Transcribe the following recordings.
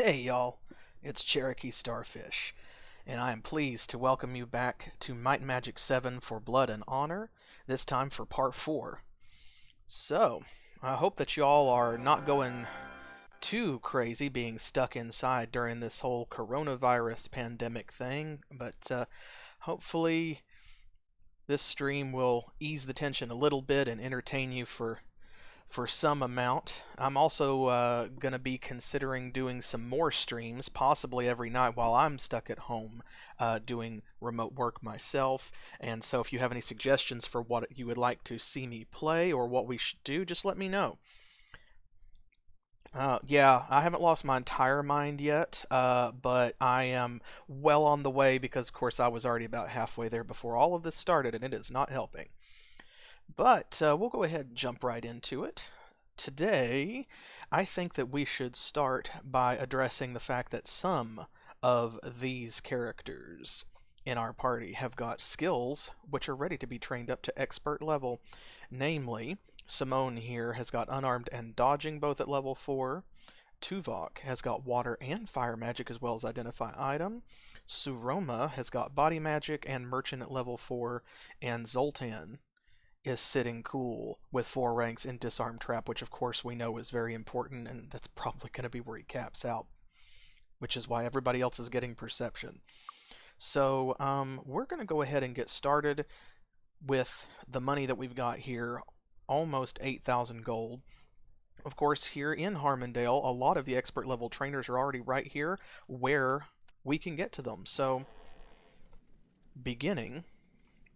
Hey y'all, it's CherokeeStarfish, and I am pleased to welcome you back to Might and Magic 7 for Blood and Honor, this time for Part 4. So, I hope that y'all are not going too crazy being stuck inside during this whole coronavirus pandemic thing, but hopefully this stream will ease the tension a little bit and entertain you for some amount. I'm also going to be considering doing some more streams, possibly every night while I'm stuck at home doing remote work myself. And so if you have any suggestions for what you would like to see me play or what we should do, just let me know. Yeah, I haven't lost my entire mind yet, but I am well on the way because, of course, I was already about halfway there before all of this started, and it is not helping. But we'll go ahead and jump right into it. Today, I think that we should start by addressing the fact that some of these characters in our party have got skills which are ready to be trained up to expert level. Namely, Simone here has got unarmed and dodging both at level 4. Tuvok has got water and fire magic as well as identify item. Suroma has got body magic and merchant at level 4. And Zoltan is sitting cool with 4 ranks in disarm trap, which of course we know is very important, and that's probably going to be where he caps out, which is why everybody else is getting perception. So we're going to go ahead and get started with the money that we've got here, almost 8,000 gold. Of course, here in Harmondale, a lot of the expert level trainers are already right here where we can get to them. So beginning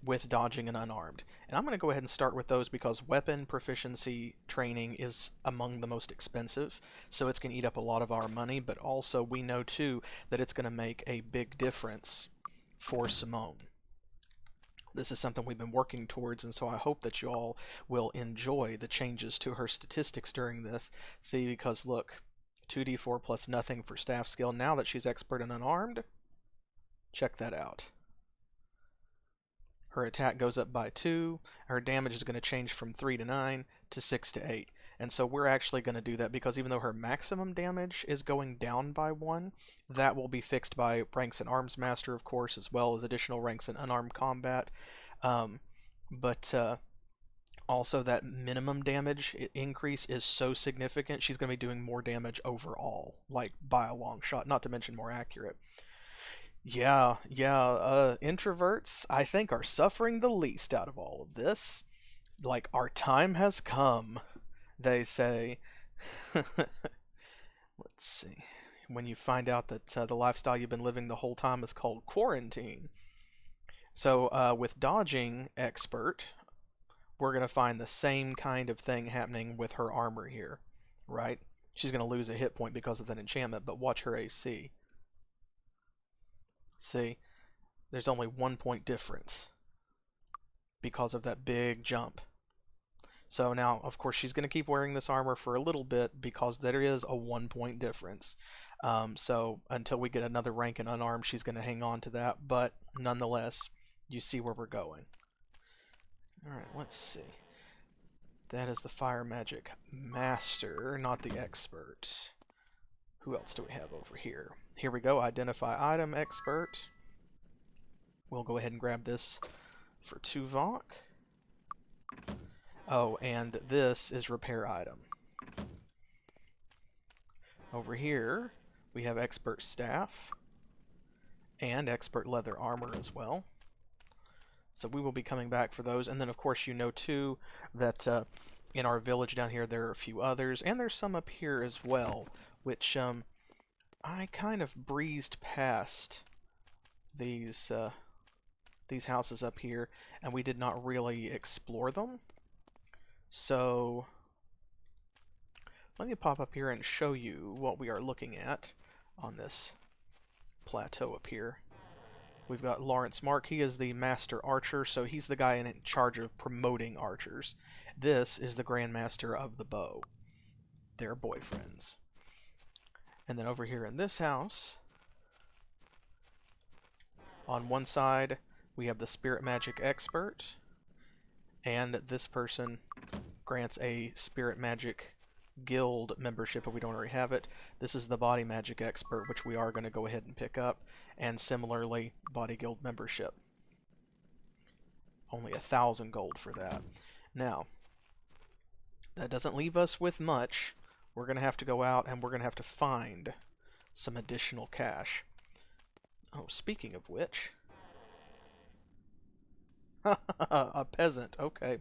with dodging and unarmed. And I'm going to go ahead and start with those because weapon proficiency training is among the most expensive, so it's going to eat up a lot of our money, but also we know too that it's going to make a big difference for Simone. This is something we've been working towards, and so I hope that you all will enjoy the changes to her statistics during this. See, because look, 2d4 plus nothing for staff skill. Now that she's expert and unarmed, check that out. Her attack goes up by 2. Her damage is going to change from 3 to 9 to 6 to 8. And so we're actually going to do that because even though her maximum damage is going down by 1, that will be fixed by ranks in Arms Master, of course, as well as additional ranks in Unarmed Combat. But also that minimum damage increase is so significant, she's going to be doing more damage overall, like by a long shot, not to mention more accurate. Yeah, introverts, I think, are suffering the least out of all of this. Like, our time has come, they say. Let's see. When you find out that the lifestyle you've been living the whole time is called quarantine. So, with dodging expert, we're going to find the same kind of thing happening with her armor here, right? She's going to lose a hit point because of that enchantment, but watch her AC. See, there's only 1 point difference because of that big jump. So now, of course, she's going to keep wearing this armor for a little bit because there is a 1 point difference. So until we get another rank in unarmed, she's going to hang on to that. But nonetheless, you see where we're going. Alright, let's see. That is the fire magic master, not the expert. Who else do we have over here? Here we go, identify item expert. We'll go ahead and grab this for Tuvok. Oh, and this is repair item. Over here, we have expert staff and expert leather armor as well. So we will be coming back for those. And then, of course, you know, too, that in our village down here, there are a few others. And there's some up here as well, which I kind of breezed past these houses up here, and we did not really explore them. So let me pop up here and show you what we are looking at on this plateau up here. We've got Lawrence Mark. He is the master archer, so he's the guy in charge of promoting archers. This is the Grand Master of the bow. They're boyfriends. And then over here in this house, on one side, we have the Spirit Magic Expert, and this person grants a Spirit Magic guild membership if we don't already have it. This is the body magic expert, which we are going to go ahead and pick up, and similarly, body guild membership. Only 1,000 gold for that. Now, that doesn't leave us with much. We're going to have to go out and we're going to have to find some additional cash. Oh, speaking of which... a peasant, okay.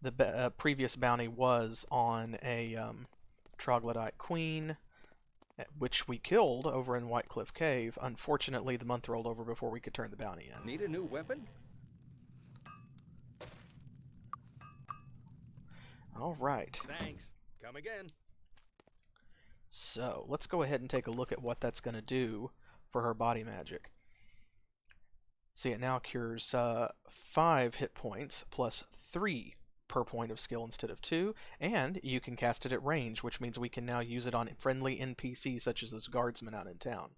The previous bounty was on a troglodyte queen, which we killed over in White Cliff Cave. Unfortunately, the month rolled over before we could turn the bounty in. Need a new weapon? All right. Thanks. Come again. So, let's go ahead and take a look at what that's going to do for her body magic. See, it now cures 5 hit points plus 3 per point of skill instead of 2, and you can cast it at range, which means we can now use it on friendly NPCs such as those guardsmen out in town.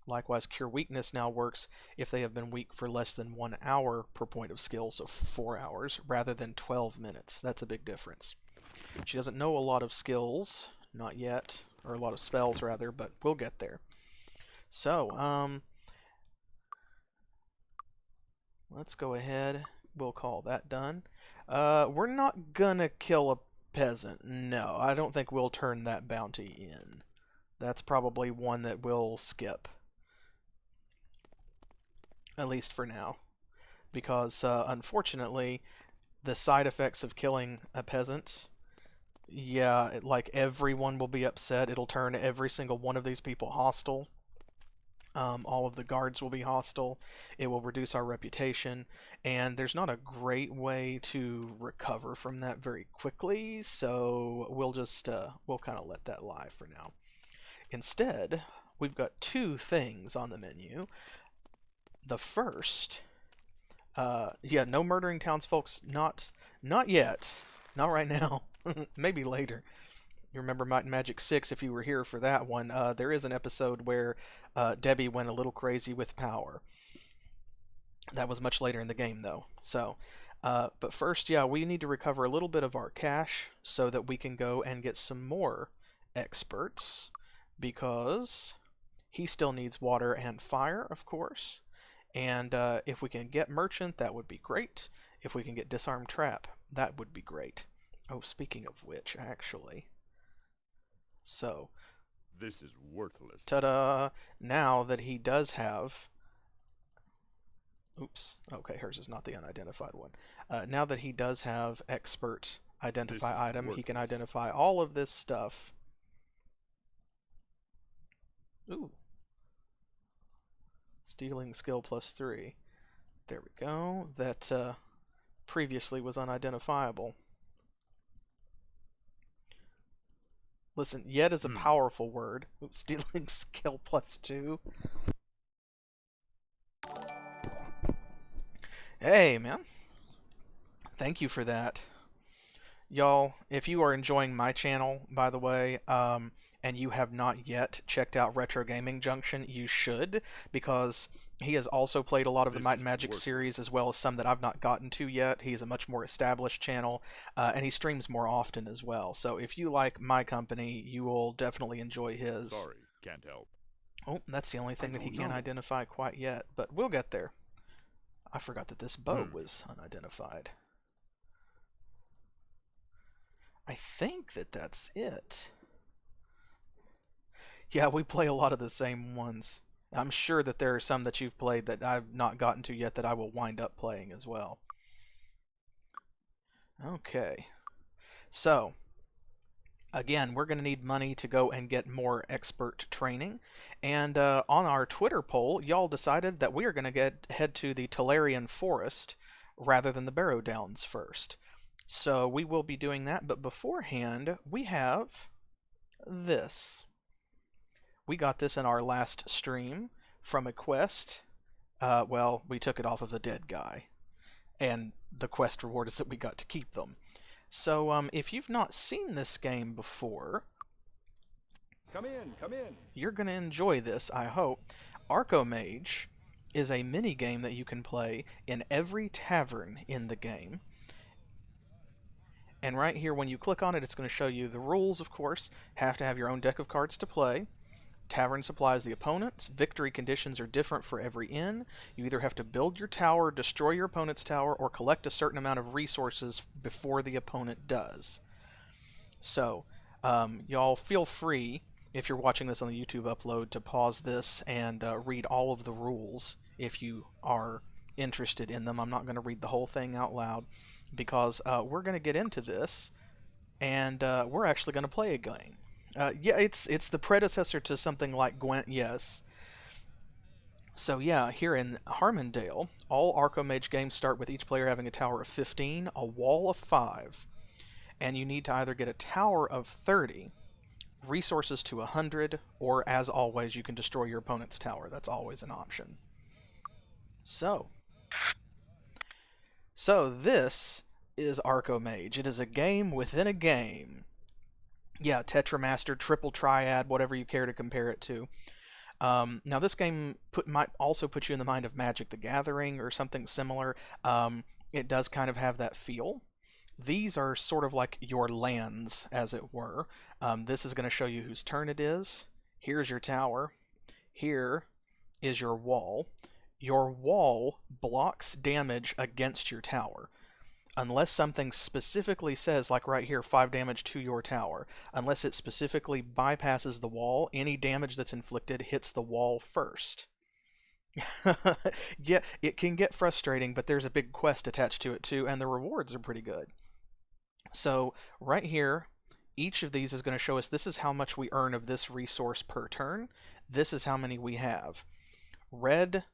Likewise, Cure Weakness now works if they have been weak for less than 1 hour per point of skill, so 4 hours, rather than 12 minutes. That's a big difference. She doesn't know a lot of skills, not yet, or a lot of spells rather, but we'll get there. So, let's go ahead. We'll call that done. We're not gonna kill a peasant. No, I don't think we'll turn that bounty in. That's probably one that we'll skip. At least for now. Because, unfortunately, the side effects of killing a peasant... Yeah, like everyone will be upset. It'll turn every single one of these people hostile. All of the guards will be hostile. It will reduce our reputation, and there's not a great way to recover from that very quickly, so we'll just, we'll kind of let that lie for now. Instead, we've got 2 things on the menu. The first, yeah, no murdering townsfolks, not yet. Not right now. Maybe later. You remember Might and Magic 6 if you were here for that one. There is an episode where Debbie went a little crazy with power. That was much later in the game, though. So, but first, yeah, we need to recover a little bit of our cash so that we can go and get some more experts, because he still needs water and fire, of course. And if we can get Merchant, that would be great. If we can get Disarm Trap, that would be great. Oh, speaking of which, actually... So, this is worthless. Ta-da! Now that he does have... Oops. Okay, hers is not the unidentified one. Now that he does have expert identify item, he can identify all of this stuff. Ooh. Stealing skill plus 3. There we go. That previously was unidentifiable. Listen, yet is a powerful word. Oops, stealing skill plus 2. Hey, man. Thank you for that. Y'all, if you are enjoying my channel, by the way, and you have not yet checked out Retro Gaming Junction, you should, because he has also played a lot of the Might and Magic series, as well as some that I've not gotten to yet. He's a much more established channel, and he streams more often as well. So if you like my company, you will definitely enjoy his. Sorry, can't help. Oh, that's the only thing that he can't identify quite yet, but we'll get there. I forgot that this bow was unidentified. I think that that's it. Yeah, we play a lot of the same ones. I'm sure that there are some that you've played that I've not gotten to yet that I will wind up playing as well. Okay. So, again, we're going to need money to go and get more expert training. And on our Twitter poll, y'all decided that we are going to head to the Tularean Forest rather than the Barrow Downs first. So we will be doing that, but beforehand, we have this. We got this in our last stream from a quest. Well, we took it off of a dead guy. And the quest reward is that we got to keep them. So, if you've not seen this game before... Come in. You're going to enjoy this, I hope. Archomage is a mini-game that you can play in every tavern in the game. And right here, when you click on it, it's going to show you the rules, of course. Have to have your own deck of cards to play. Tavern supplies the opponents. Victory conditions are different for every inn. You either have to build your tower, destroy your opponent's tower, or collect a certain amount of resources before the opponent does. So, y'all feel free, if you're watching this on the YouTube upload, to pause this and read all of the rules if you are interested in them. I'm not going to read the whole thing out loud because we're going to get into this, and we're actually going to play a game. Yeah, it's the predecessor to something like Gwent, yes. So yeah, here in Harmondale, all Archomage games start with each player having a tower of 15, a wall of 5, and you need to either get a tower of 30, resources to 100, or as always, you can destroy your opponent's tower. That's always an option. So this is Archomage. It is a game within a game. Yeah, Tetramaster, Triple Triad, whatever you care to compare it to. Now, this game might also put you in the mind of Magic the Gathering or something similar. It does kind of have that feel. These are sort of like your lands, as it were. This is going to show you whose turn it is. Here's your tower. Here is your wall. Your wall blocks damage against your tower. Unless something specifically says, like right here, 5 damage to your tower, unless it specifically bypasses the wall, any damage that's inflicted hits the wall first. Yeah, it can get frustrating, but there's a big quest attached to it too, and the rewards are pretty good. So right here, each of these is going to show us this is how much we earn of this resource per turn. This is how many we have. Red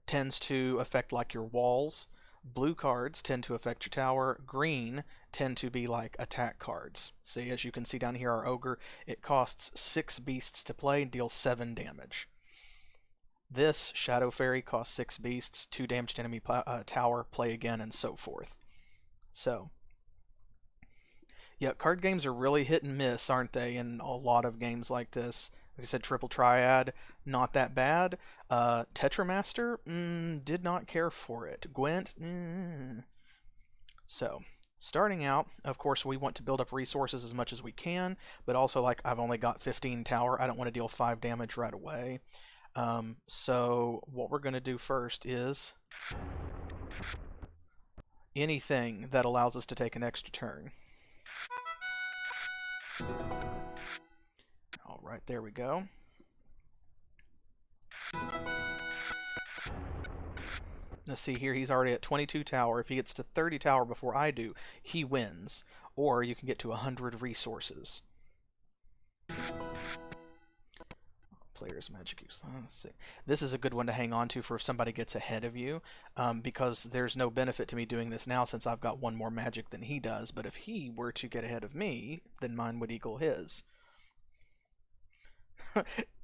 tends to affect like your walls. Blue cards tend to affect your tower. Green tend to be like attack cards. See, as you can see down here, our ogre, it costs 6 beasts to play and deals 7 damage. This Shadow Fairy costs 6 beasts, 2 damage to enemy tower, play again, and so forth. So, yeah, card games are really hit and miss, aren't they, in a lot of games like this. Like I said, Triple Triad, not that bad. Tetramaster, did not care for it. Gwent, So, starting out, of course, we want to build up resources as much as we can, but also, like, I've only got 15 tower. I don't want to deal 5 damage right away. So, what we're going to do first is anything that allows us to take an extra turn. Alright, there we go. Let's see here, he's already at 22 tower. If he gets to 30 tower before I do, he wins. Or you can get to 100 resources. Player's magic use. Let's see. This is a good one to hang on to for if somebody gets ahead of you, because there's no benefit to me doing this now since I've got one more magic than he does. But if he were to get ahead of me, then mine would equal his.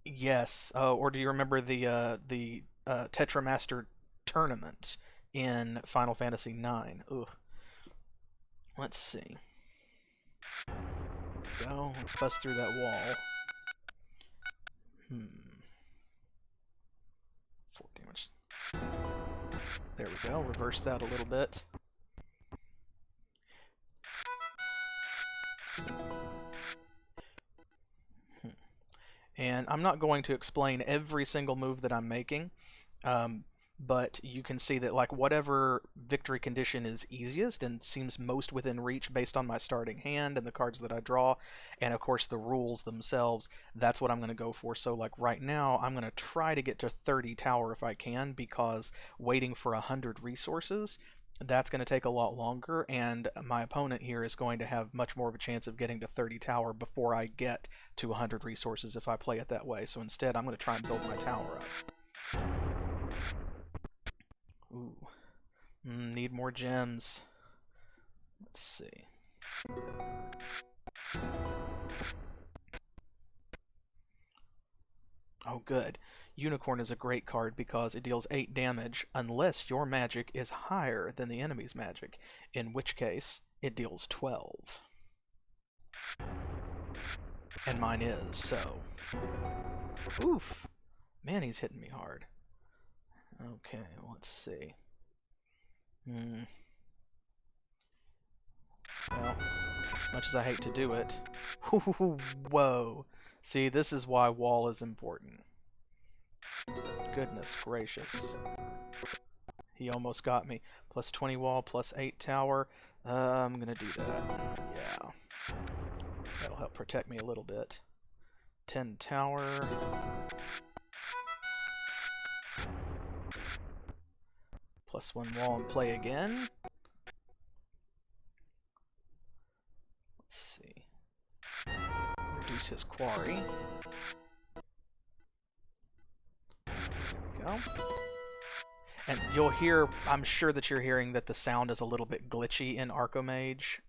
Yes. Or do you remember the Tetramaster tournament in Final Fantasy IX? Ugh. Let's see. There we go. Let's bust through that wall. 4 damage. There we go. Reverse that a little bit. And I'm not going to explain every single move that I'm making, but you can see that like whatever victory condition is easiest and seems most within reach based on my starting hand and the cards that I draw, and of course the rules themselves, that's what I'm going to go for. So like right now, I'm going to try to get to 30 tower if I can, because waiting for 100 resources, that's going to take a lot longer, and my opponent here is going to have much more of a chance of getting to 30 tower before I get to 100 resources if I play it that way. So instead, I'm going to try and build my tower up. Ooh. Need more gems. Let's see. Oh, good. Unicorn is a great card because it deals 8 damage unless your magic is higher than the enemy's magic, in which case it deals 12. And mine is, so... Oof! Man, he's hitting me hard. Okay, let's see. Well, much as I hate to do it. Whoa. See, this is why wall is important. Goodness gracious. He almost got me. Plus 20 wall, plus 8 tower. I'm gonna do that. Yeah. That'll help protect me a little bit. 10 tower. Plus 1 wall and play again. Let's see. Reduce his quarry. There we go. And you'll hear, I'm sure that you're hearing that the sound is a little bit glitchy in Arcomage.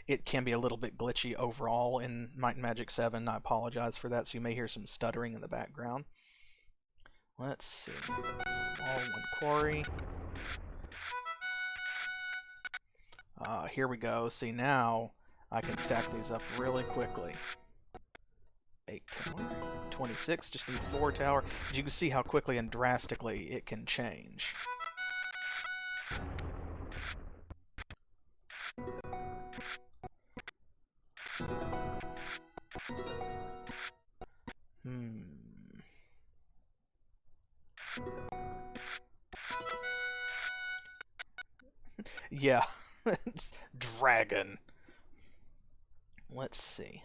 It can be a little bit glitchy overall in Might and Magic 7. I apologize for that, so you may hear some stuttering in the background. Let's see. Wall, 1 quarry. Here we go. See, now I can stack these up really quickly. 8 tower. 26, just need 4 tower. As you can see how quickly and drastically it can change. Yeah, it's dragon. Let's see.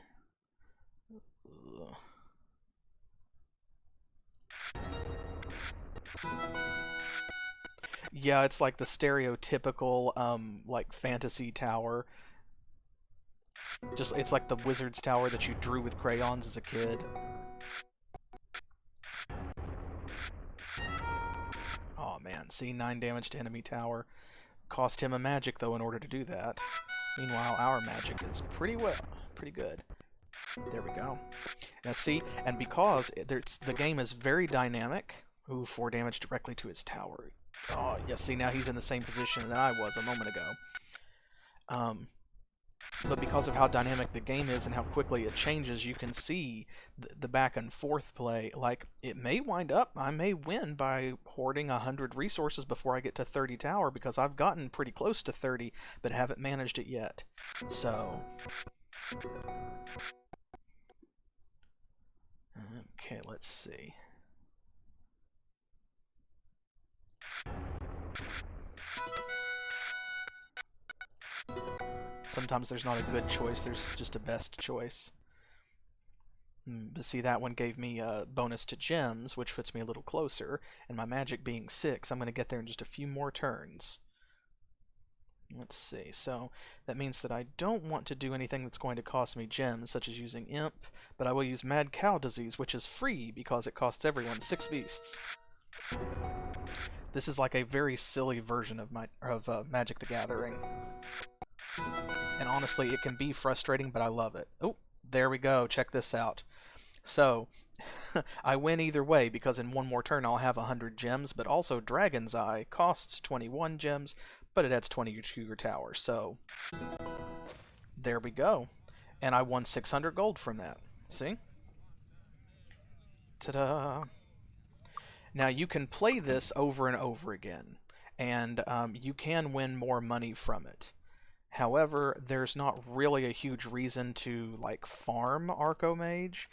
Yeah, it's like the stereotypical, like fantasy tower. Just, it's like the wizard's tower that you drew with crayons as a kid. Oh man, see, 9 damage to enemy tower. Cost him a magic, though, in order to do that. Meanwhile, our magic is pretty good. There we go. Now see, and because the game is very dynamic... Ooh, 4 damage directly to his tower. Oh, yes, see, now he's in the same position that I was a moment ago. But because of how dynamic the game is and how quickly it changes, you can see the back and forth play. Like, it may wind up, I may win by hoarding 100 resources before I get to 30 tower, because I've gotten pretty close to 30, but haven't managed it yet. So... Okay, let's see. Sometimes there's not a good choice, there's just a best choice. But see, that one gave me a bonus to gems, which puts me a little closer, and my magic being 6, I'm going to get there in just a few more turns. Let's see, so that means that I don't want to do anything that's going to cost me gems, such as using Imp, but I will use Mad Cow Disease, which is free because it costs everyone 6 beasts. This is like a very silly version of Magic the Gathering. And honestly, it can be frustrating, but I love it. Oh, there we go. Check this out. So, I win either way, because in one more turn I'll have 100 gems, but also Dragon's Eye costs 21 gems, but it adds 20 to your tower. So, there we go. And I won 600 gold from that. See? Ta-da! Now, you can play this over and over again, and you can win more money from it. However, there's not really a huge reason to, like, farm Arcomage.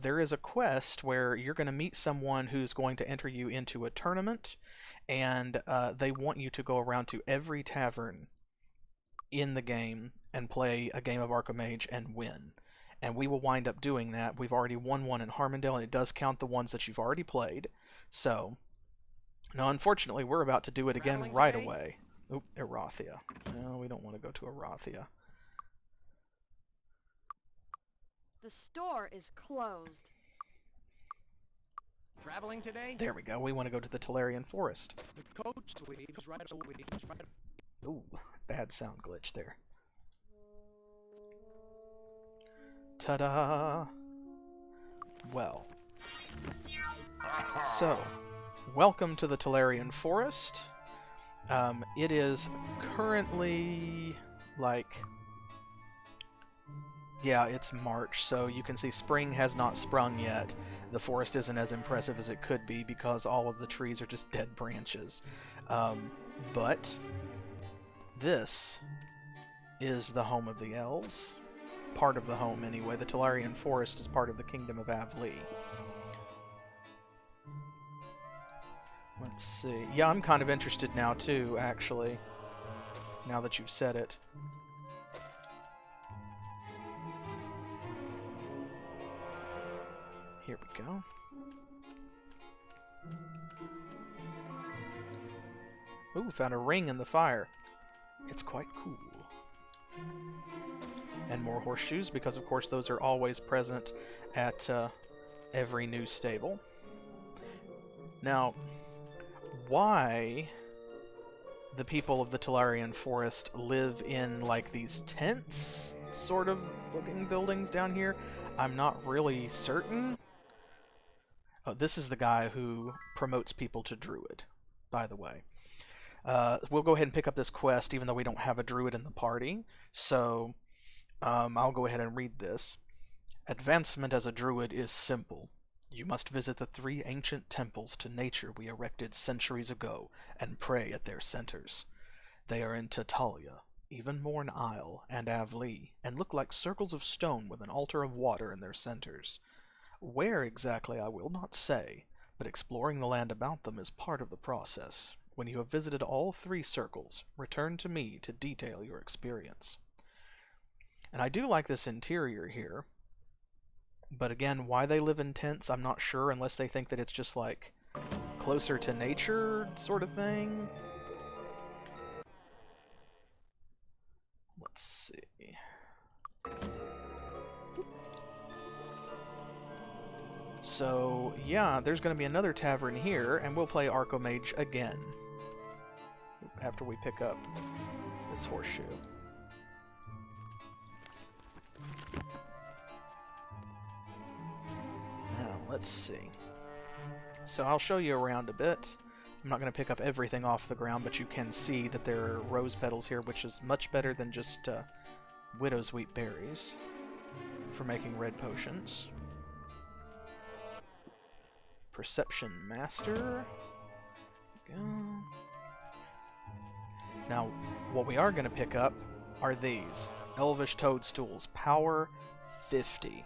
There is a quest where you're going to meet someone who's going to enter you into a tournament, and they want you to go around to every tavern in the game and play a game of Arcomage and win. And we will wind up doing that. We've already won one in Harmondale, and it does count the ones that you've already played. So, now unfortunately, we're about to do it again right away. Oh, Erathia. No, we don't want to go to Erathia. The store is closed. Traveling today? There we go. We want to go to the Tularean Forest. The coach leaves right away. Ooh, bad sound glitch there. Ta-da! Well. So, welcome to the Tularean Forest. It is currently, like, yeah, it's March, so you can see spring has not sprung yet. The forest isn't as impressive as it could be because all of the trees are just dead branches. But this is the home of the elves. part of the home anyway. The Tularean Forest is part of the Kingdom of AvLee. Let's see. Yeah, I'm kind of interested now too, actually. Now that you've said it. Here we go. Ooh, found a ring in the fire. It's quite cool. And more horseshoes, because of course those are always present at every new stable. Now, why the people of the Tularean Forest live in like these tents sort of looking buildings down here, I'm not really certain. Oh, this is the guy who promotes people to druid, by the way. We'll go ahead and pick up this quest even though we don't have a druid in the party, so I'll go ahead and read this. Advancement as a druid is simple. You must visit the 3 ancient temples to nature we erected centuries ago and pray at their centers. They are in Tatalia, Evenmorn Isle, and AvLee, and look like circles of stone with an altar of water in their centers. Where exactly I will not say, but exploring the land about them is part of the process. When you have visited all 3 circles, return to me to detail your experience. And I do like this interior here. But again, why they live in tents, I'm not sure, unless they think that it's just like closer to nature sort of thing. Let's see. So, yeah, there's going to be another tavern here, and we'll play Archomage again after we pick up this horseshoe. Now, let's see. So I'll show you around a bit. I'm not going to pick up everything off the ground, but you can see that there are rose petals here, which is much better than just widow's wheat berries for making red potions. Perception Master. Go. Now, what we are going to pick up are these. Elvish Toadstools, Power 50.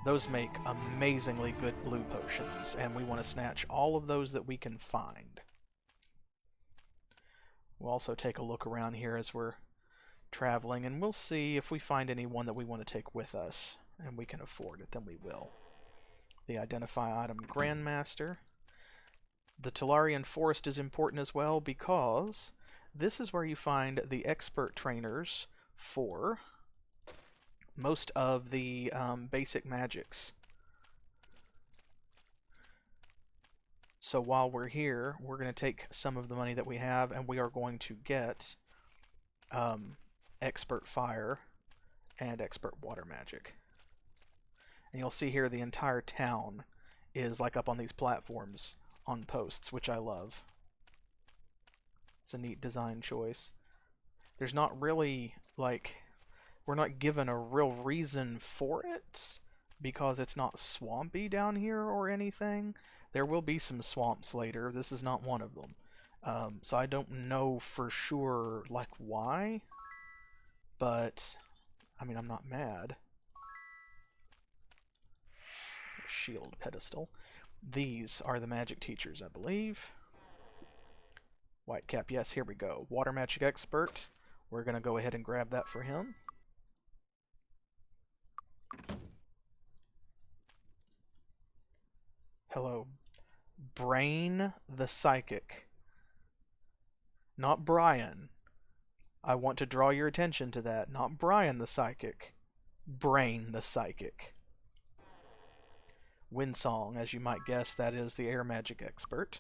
Those make amazingly good blue potions, and we want to snatch all of those that we can find. We'll also take a look around here as we're traveling, and we'll see if we find anyone that we want to take with us, and we can afford it, then we will. The Identify Item Grandmaster. The Tularean Forest is important as well because this is where you find the expert trainers for most of the basic magics. So while we're here, we're going to take some of the money that we have and we are going to get expert fire and expert water magic. And you'll see here the entire town is like up on these platforms on posts, which I love. It's a neat design choice. There's not really, like, we're not given a real reason for it because it's not swampy down here or anything. There will be some swamps later. This is not one of them. So I don't know for sure, like, why. But, I mean, I'm not mad. Shield pedestal. These are the magic teachers, I believe. Whitecap, yes, here we go. Water magic expert. We're going to go ahead and grab that for him. Hello. Brain the Psychic. Not Brian. I want to draw your attention to that. Not Brian the Psychic. Brain the Psychic. Windsong, as you might guess, that is the air magic expert.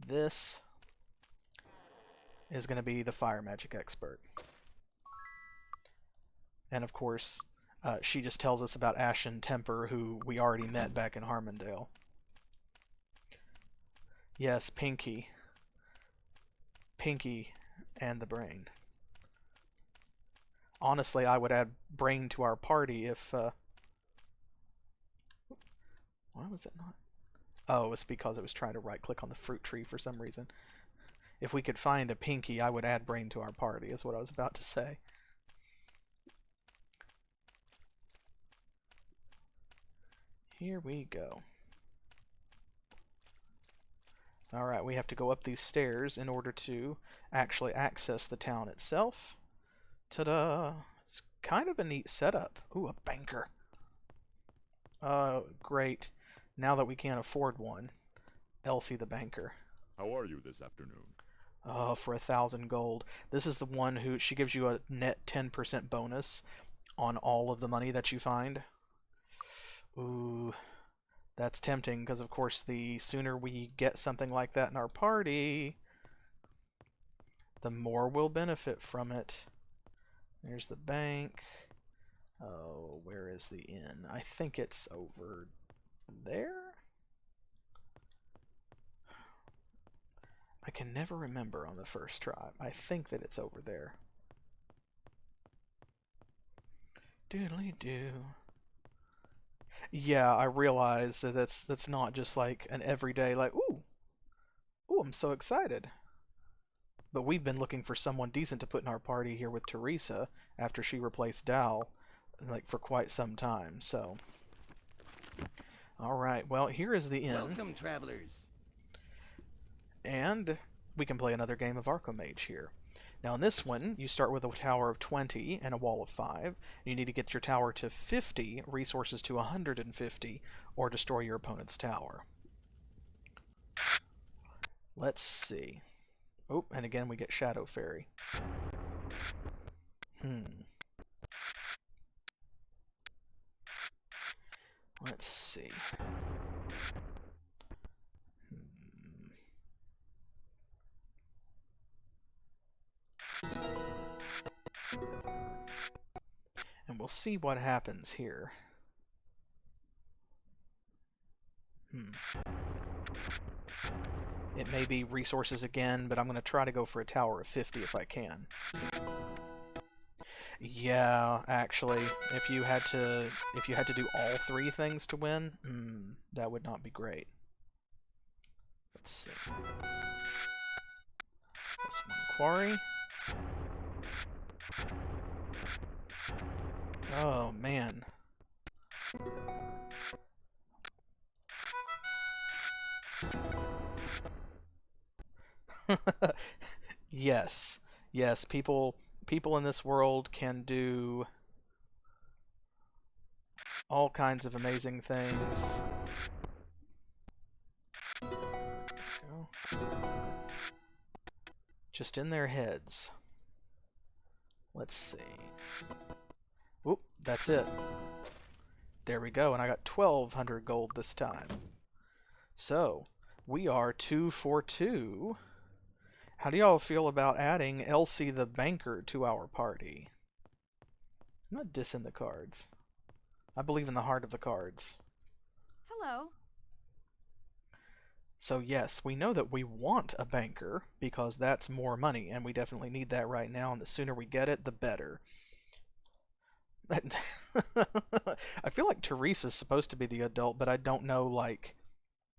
This is going to be the fire magic expert. And of course, she just tells us about Ashen Temper, who we already met back in Harmondale. Yes, Pinky. Pinky and the Brain. Honestly, I would add Brain to our party if... Why was that not? Oh, it's because I was trying to right-click on the fruit tree for some reason. If we could find a Pinky, I would add Brain to our party, is what I was about to say. Here we go. Alright, we have to go up these stairs in order to actually access the town itself. Ta-da! It's kind of a neat setup. Ooh, a banker. Great. Now that we can't afford one. Elsie the banker. How are you this afternoon? For 1,000 gold. This is the one who she gives you a net 10% bonus on all of the money that you find. Ooh, that's tempting because, of course, the sooner we get something like that in our party, the more we'll benefit from it. There's the bank. Oh, where is the inn? I think it's over there? I can never remember on the first try. I think that it's over there. Doodly-doo. Yeah, I realize that that's not just like an everyday, like, ooh, I'm so excited. But we've been looking for someone decent to put in our party here with Teresa after she replaced Dal, like, for quite some time, so. Alright, well, here is the inn. Welcome, travelers. And we can play another game of Archomage here. Now in this one, you start with a tower of 20 and a wall of 5. You need to get your tower to 50, resources to 150, or destroy your opponent's tower. Let's see. Oh, and again we get Shadow Fairy. Let's see. And we'll see what happens here. It may be resources again, but I'm going to try to go for a tower of 50 if I can. Yeah, actually, if you had to do all 3 things to win, that would not be great. Let's see. This one quarry. Oh man. Yes. Yes, people in this world can do all kinds of amazing things. There we go. Just in their heads. Let's see. Oop, that's it. There we go, and I got 1,200 gold this time. So, we are 2 for 2. How do y'all feel about adding Elsie the banker to our party? I'm not dissing the cards. I believe in the heart of the cards. Hello. So yes, we know that we want a banker, because that's more money, and we definitely need that right now, and the sooner we get it, the better. I feel like Teresa's supposed to be the adult, but I don't know, like,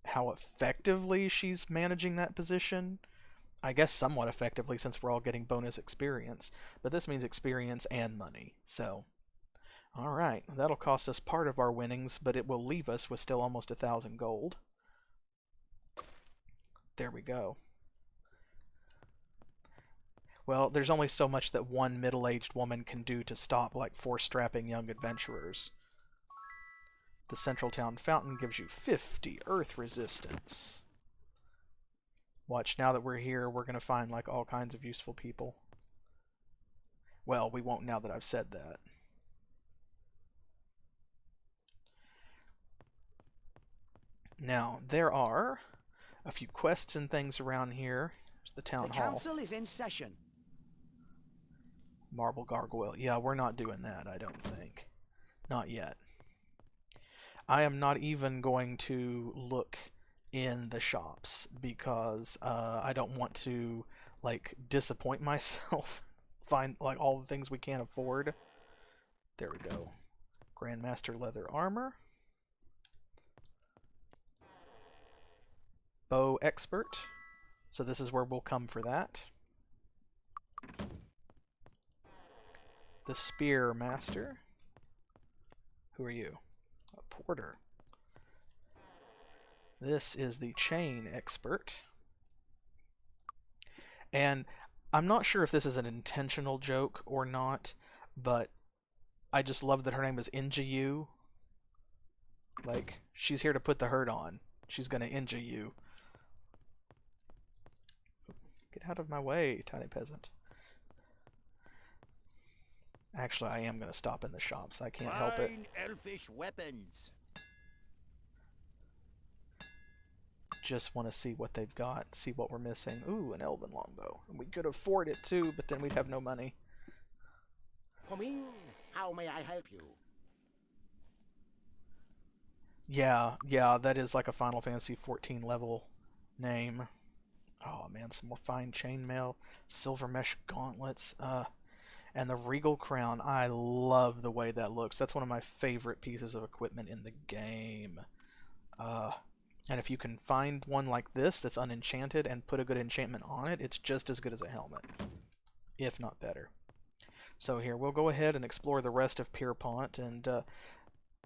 how effectively she's managing that position. I guess somewhat effectively, since we're all getting bonus experience. But this means experience and money, so. Alright, that'll cost us part of our winnings, but it will leave us with still almost 1,000 gold. There we go. Well, there's only so much that one middle-aged woman can do to stop, like, force-strapping young adventurers. The Central Town Fountain gives you 50 earth resistance. Watch, now that we're here, we're going to find, like, all kinds of useful people. Well, we won't now that I've said that. Now, there are a few quests and things around here. There's the town The hall. council is in session. Marble Gargoyle. Yeah, we're not doing that, I don't think. Not yet. I am not even going to look in the shops because I don't want to, like, disappoint myself. Find, like, all the things we can't afford. There we go. Grandmaster leather armor. Bow expert. So this is where we'll come for that. The spear master. Who are you? A porter. This is the chain expert. And I'm not sure if this is an intentional joke or not, but I just love that her name is Inja you. Like, she's here to put the hurt on. She's gonna injure you. Get out of my way, tiny peasant. Actually, I am gonna stop in the shops. I can't help it. Fine elfish weapons. Just want to see what they've got, see what we're missing. Ooh, an elven longbow. We could afford it too, but then we'd have no money. Come in. How may I help you? Yeah, that is like a Final Fantasy 14 level name. Oh man, some more fine chainmail, silver mesh gauntlets, and the regal crown. I love the way that looks. That's one of my favorite pieces of equipment in the game. And if you can find one like this that's unenchanted and put a good enchantment on it, it's just as good as a helmet, if not better. So here, we'll go ahead and explore the rest of Pierpont, and,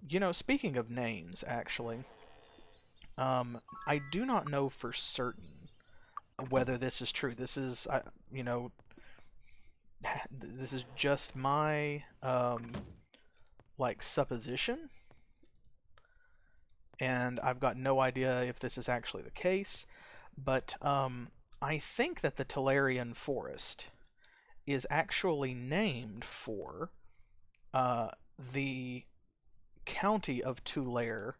you know, speaking of names, actually, I do not know for certain whether this is true. This is, you know, this is just my, like, supposition, and I've got no idea if this is actually the case, but I think that the Tularean Forest is actually named for the county of Tulare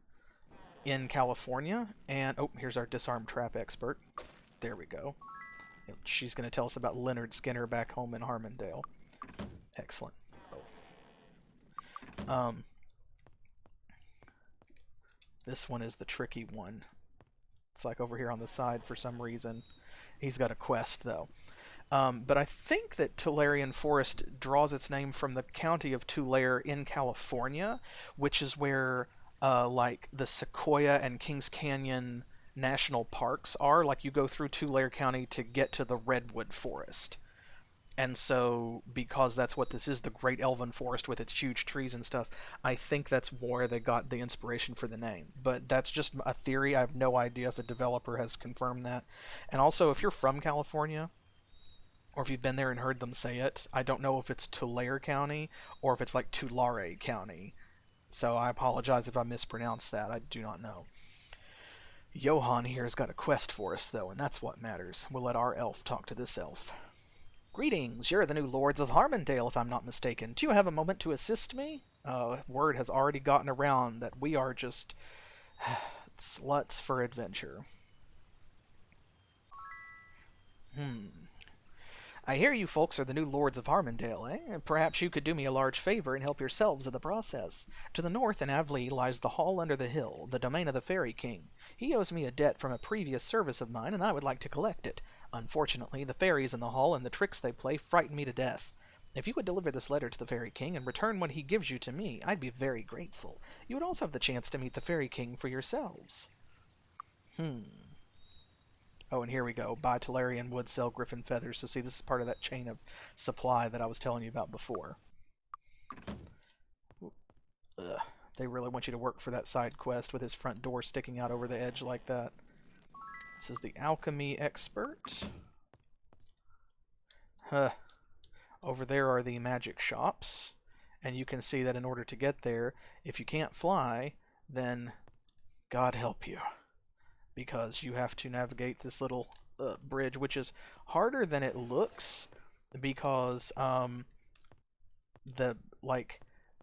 in California. And, oh, here's our disarm trap expert. There we go. She's going to tell us about Leonard Skinner back home in Harmondale. Excellent. Oh. This one is the tricky one. It's like over here on the side for some reason. He's got a quest, though. But I think that Tularean Forest draws its name from the county of Tulare in California, which is where, like, the Sequoia and Kings Canyon national parks are. Like, you go through Tulare County to get to the Redwood Forest. And so, because that's what this is, the Great Elven Forest with its huge trees and stuff, I think that's where they got the inspiration for the name. But that's just a theory. I have no idea if a developer has confirmed that. And also, if you're from California, or if you've been there and heard them say it, I don't know if it's Tulare County or if it's like Tulare County. So I apologize if I mispronounced that. I do not know. Johan here has got a quest for us, though, and that's what matters. We'll let our elf talk to this elf. Greetings, you're the new lords of Harmondale, if I'm not mistaken. Do you have a moment to assist me? Word has already gotten around that we are just sluts for adventure. I hear you folks are the new lords of Harmondale, eh? Perhaps you could do me a large favor and help yourselves in the process. To the north in AvLee lies the Hall Under the Hill, the domain of the Fairy King. He owes me a debt from a previous service of mine, and I would like to collect it. Unfortunately, the fairies in the hall and the tricks they play frighten me to death. If you would deliver this letter to the Fairy King and return what he gives you to me, I'd be very grateful. You would also have the chance to meet the Fairy King for yourselves. Oh, and here we go. Buy Tularean wood, sell griffin feathers. So see, this is part of that chain of supply that I was telling you about before. Ugh. They really want you to work for that side quest with his front door sticking out over the edge like that. This is the alchemy expert. Over there are the magic shops. And you can see that in order to get there, if you can't fly, then God help you. Because you have to navigate this little bridge, which is harder than it looks, because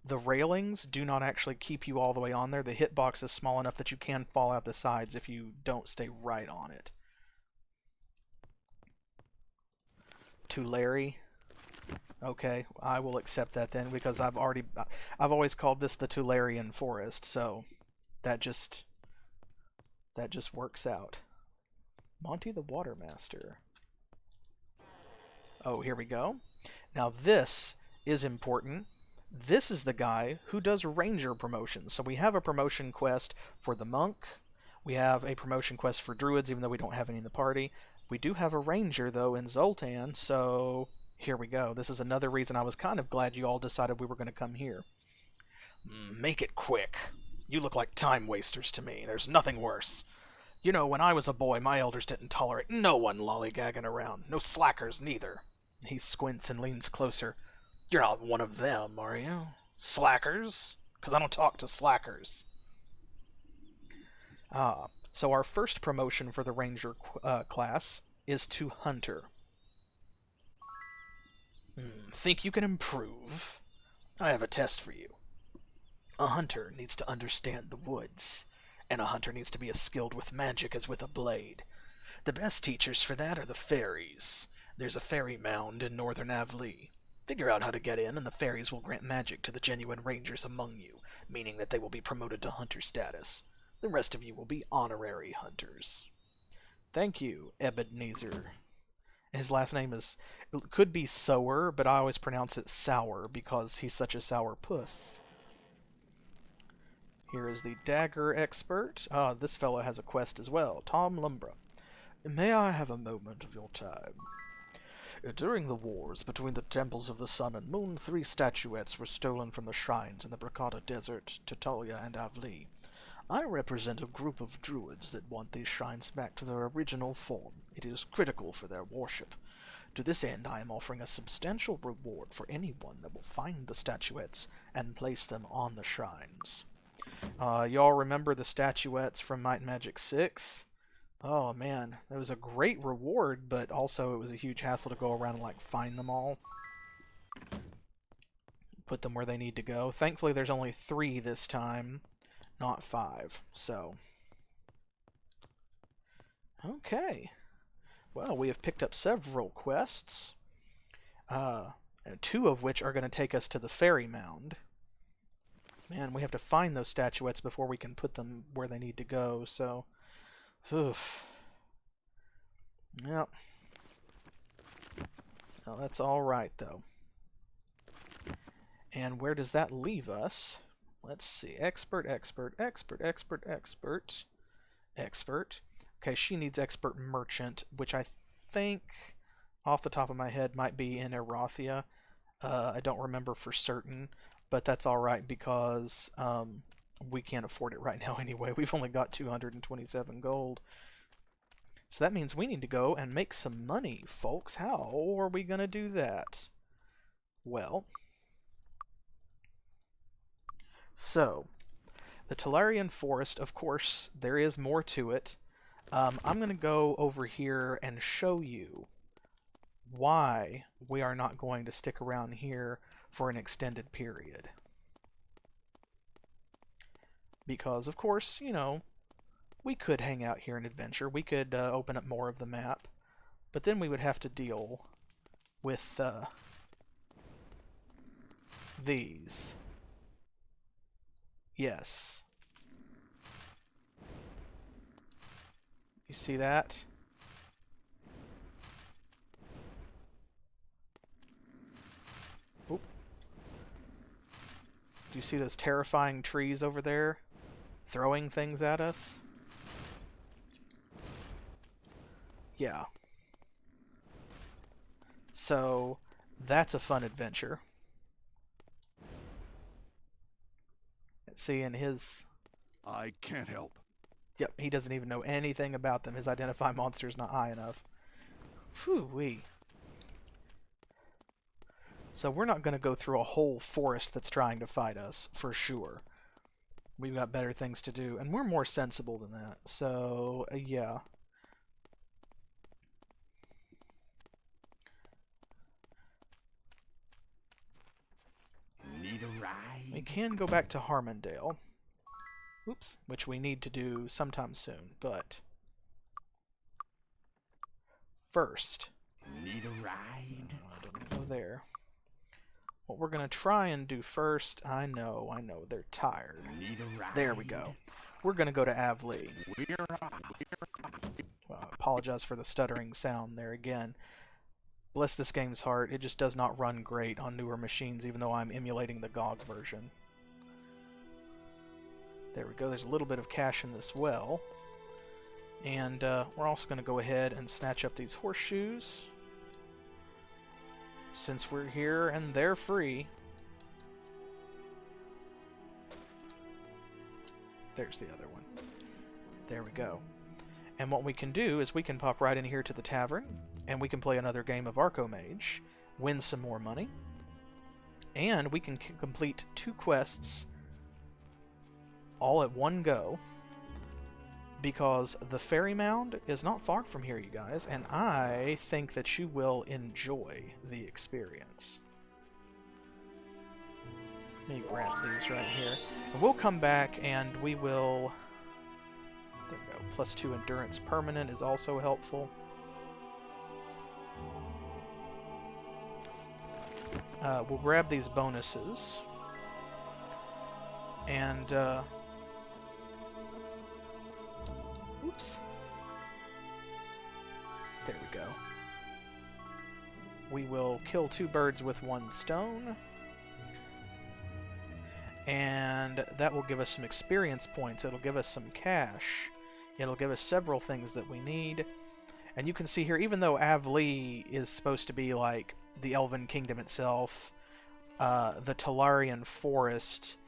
the railings do not actually keep you all the way on there. The hitbox is small enough that you can fall out the sides if you don't stay right on it. Tulare. Okay, I will accept that then, because I've always called this the Tularean Forest, so that just works out. Monty the Watermaster. Oh, here we go. Now this is important. This is the guy who does ranger promotions. So we have a promotion quest for the monk. We have a promotion quest for druids, even though we don't have any in the party. We do have a ranger, though, in Zoltan, so here we go. This is another reason I was kind of glad you all decided we were going to come here. Make it quick. You look like time wasters to me. There's nothing worse. You know, when I was a boy, my elders didn't tolerate no one lollygagging around. No slackers, neither. He squints and leans closer. You're not one of them, are you? Slackers? 'Cause I don't talk to slackers. Ah, so our first promotion for the Ranger class is to Hunter. Think you can improve? I have a test for you. A hunter needs to understand the woods, and a hunter needs to be as skilled with magic as with a blade. The best teachers for that are the fairies. There's a fairy mound in northern AvLee. Figure out how to get in, and the fairies will grant magic to the genuine rangers among you, meaning that they will be promoted to hunter status. The rest of you will be honorary hunters. Thank you, Ebenezer. His last name could be Sower, but I always pronounce it Sour because he's such a sour puss. Here is the dagger expert. Ah, this fellow has a quest as well. Tom Lumbra. May I have a moment of your time? During the wars between the temples of the Sun and Moon, 3 statuettes were stolen from the shrines in the Bracada Desert, Tularean and AvLee. I represent a group of druids that want these shrines back to their original form. It is critical for their worship. To this end, I am offering a substantial reward for anyone that will find the statuettes and place them on the shrines. Y'all remember the statuettes from Might and Magic 6? Oh man, that was a great reward, but also it was a huge hassle to go around and like find them all. Put them where they need to go. Thankfully there's only 3 this time, not 5, so... Okay. Well, we have picked up several quests. 2 of which are going to take us to the fairy mound. Man, we have to find those statuettes before we can put them where they need to go, so... Oof. Yep. Well, that's alright, though. And where does that leave us? Let's see. Expert. Okay, she needs expert merchant, which I think, off the top of my head, might be in Erathia. I don't remember for certain, but that's alright because we can't afford it right now anyway. We've only got 227 gold. So that means we need to go and make some money, folks. How are we going to do that? Well, so, the Tularean Forest, of course, there is more to it. I'm going to go over here and show you why we are not going to stick around here for an extended period. Because, of course, you know, we could hang out here and adventure. We could open up more of the map. But then we would have to deal with these. Yes. You see that? Oop. Do you see those terrifying trees over there? Throwing things at us? Yeah. So, that's a fun adventure. Let's see, in his... I can't help. Yep, he doesn't even know anything about them. His identify monster is not high enough. Whew-wee. So we're not going to go through a whole forest that's trying to fight us, for sure. We've got better things to do, and we're more sensible than that. So, yeah. Need a ride? We can go back to Harmondale. Oops, which we need to do sometime soon, but... First... Need a ride? I don't want to go there. What we're going to try and do first... I know, they're tired. Need a ride? There we go. We're going to go to AvLee. Well, I apologize for the stuttering sound there again. Bless this game's heart, it just does not run great on newer machines, even though I'm emulating the GOG version. There we go, there's a little bit of cash in this well. And we're also going to go ahead and snatch up these horseshoes. Since we're here and they're free. There's the other one. There we go. And what we can do is we can pop right in here to the tavern, and we can play another game of Archomage, win some more money, and we can complete 2 quests all at one go, because the Fairy Mound is not far from here, you guys, and I think that you will enjoy the experience. Let me grab these right here. And we'll come back and we will... There we go. +2 endurance permanent is also helpful. We'll grab these bonuses. And, oops. There we go. We will kill 2 birds with 1 stone. And that will give us some experience points. It'll give us some cash. It'll give us several things that we need. And you can see here, even though AvLee is supposed to be like the Elven Kingdom itself, the Tularean Forest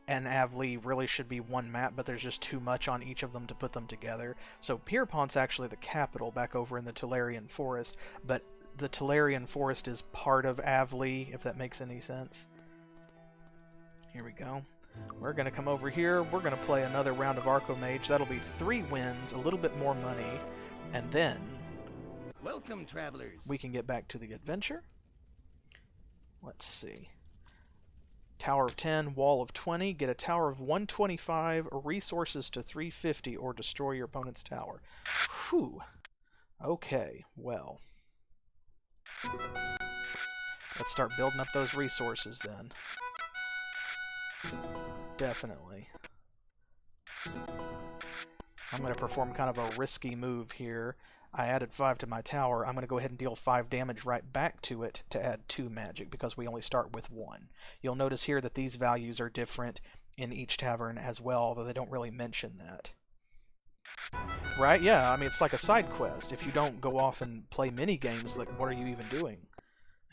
and AvLee really should be one map, but there's just too much on each of them to put them together. So Pierpont's actually the capital back over in the Tularean Forest, but the Tularean Forest is part of AvLee, if that makes any sense. Here we go. We're going to come over here. We're going to play another round of Archomage. That'll be 3 wins, a little bit more money, and then Welcome, travelers. we can get back to the adventure. Let's see. Tower of 10, Wall of 20, get a Tower of 125, resources to 350, or destroy your opponent's tower. Whew. Okay, well. Let's start building up those resources then. Definitely. I'm going to perform kind of a risky move here. I added 5 to my tower. I'm going to go ahead and deal 5 damage right back to it to add 2 magic, because we only start with 1. You'll notice here that these values are different in each tavern as well, although they don't really mention that. Right? Yeah, I mean, it's like a side quest. If you don't go off and play mini-games, like, what are you even doing?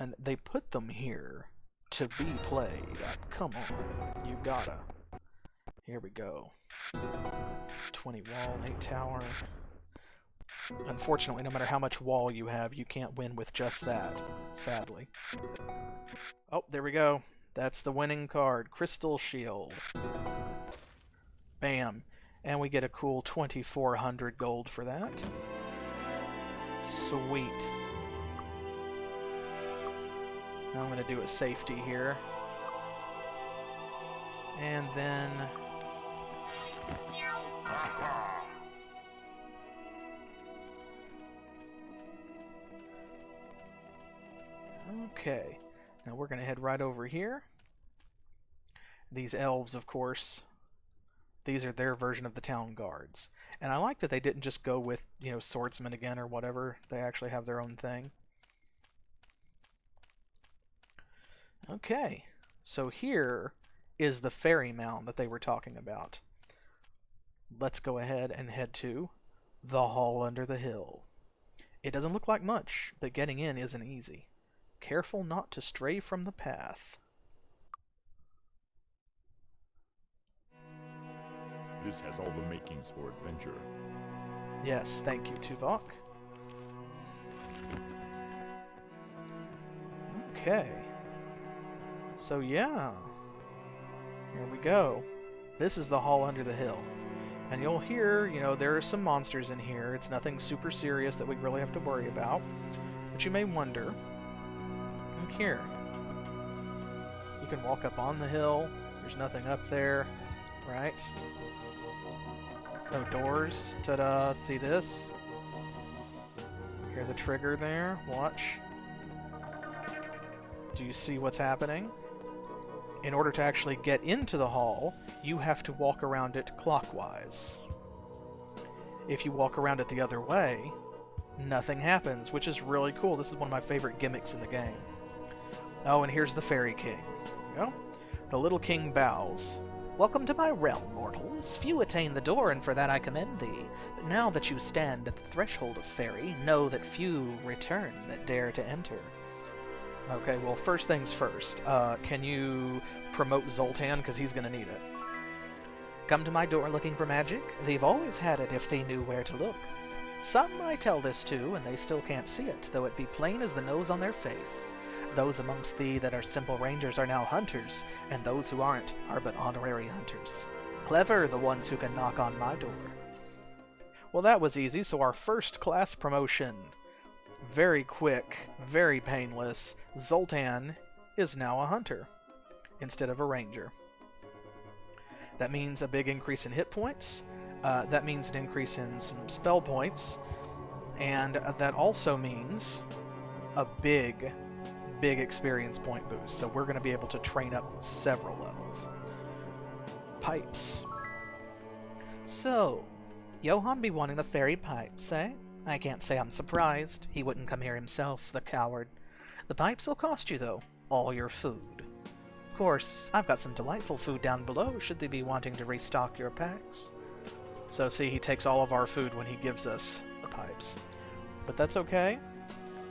And they put them here to be played. Come on. You gotta. Here we go. 20 wall, 8 tower. Unfortunately, no matter how much wall you have, you can't win with just that, sadly. Oh, there we go. That's the winning card. Crystal Shield. Bam. And we get a cool 2,400 gold for that. Sweet. Now I'm going to do a safety here. And then... Okay, now we're going to head right over here. These elves, of course, these are their version of the town guards. And I like that they didn't just go with, you know, swordsmen again or whatever. They actually have their own thing. Okay, so here is the fairy mound that they were talking about. Let's go ahead and head to the hall under the hill. It doesn't look like much, but getting in isn't easy. Careful not to stray from the path. This has all the makings for adventure. Yes, thank you, Tuvok. Okay. So yeah. Here we go. This is the hall under the hill. And you'll hear, you know, there are some monsters in here. It's nothing super serious that we really have to worry about. But you may wonder, look here. You can walk up on the hill. There's nothing up there, right? No doors. Ta-da! See this? Hear the trigger there? Watch. Do you see what's happening? In order to actually get into the hall, you have to walk around it clockwise. If you walk around it the other way, nothing happens, which is really cool. This is one of my favorite gimmicks in the game. Oh, and here's the Fairy King. There we go. The little king bows. Welcome to my realm, mortals. Few attain the door, and for that I commend thee. But now that you stand at the threshold of Fairy, know that few return that dare to enter. Okay, well, first things first. Can you promote Zoltan, because he's going to need it. Come to my door looking for magic? They've always had it if they knew where to look. Some I tell this to, and they still can't see it, though it be plain as the nose on their face. Those amongst thee that are simple rangers are now hunters, and those who aren't are but honorary hunters. Clever the ones who can knock on my door. Well, that was easy, so our first class promotion. Very quick, very painless. Zoltan is now a hunter instead of a ranger. That means a big increase in hit points. That means an increase in some spell points. And that also means a big experience point boost. So we're going to be able to train up several levels. Pipes. So, Johann be wanting the fairy pipes, eh? I can't say I'm surprised. He wouldn't come here himself, the coward. The pipes will cost you, though. All your food. Of course, I've got some delightful food down below, should they be wanting to restock your packs. So see, he takes all of our food when he gives us the pipes. But that's okay,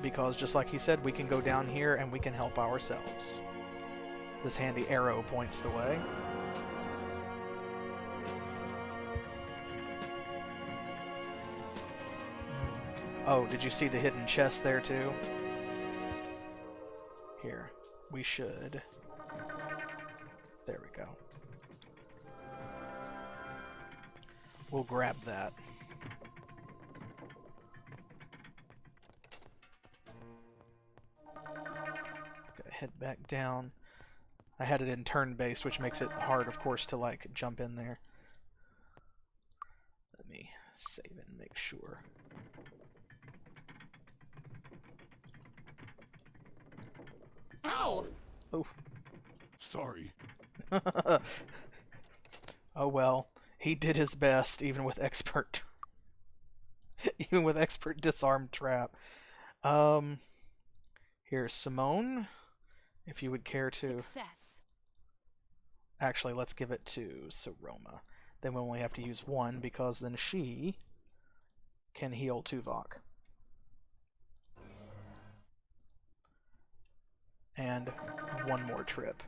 because just like he said, we can go down here and we can help ourselves. This handy arrow points the way. Oh, did you see the hidden chest there too? Here, we should... There we go. We'll grab that. Gotta head back down. I had it in turn-based, which makes it hard, of course, to, like, jump in there. Let me save and make sure. Ow! Oh. Sorry. Oh well. He did his best, even with expert... even with expert disarm trap. Here's Simone, if you would care to... Success. Actually, let's give it to Saroma. Then we only have to use one, because then she can heal Tuvok. And one more trip.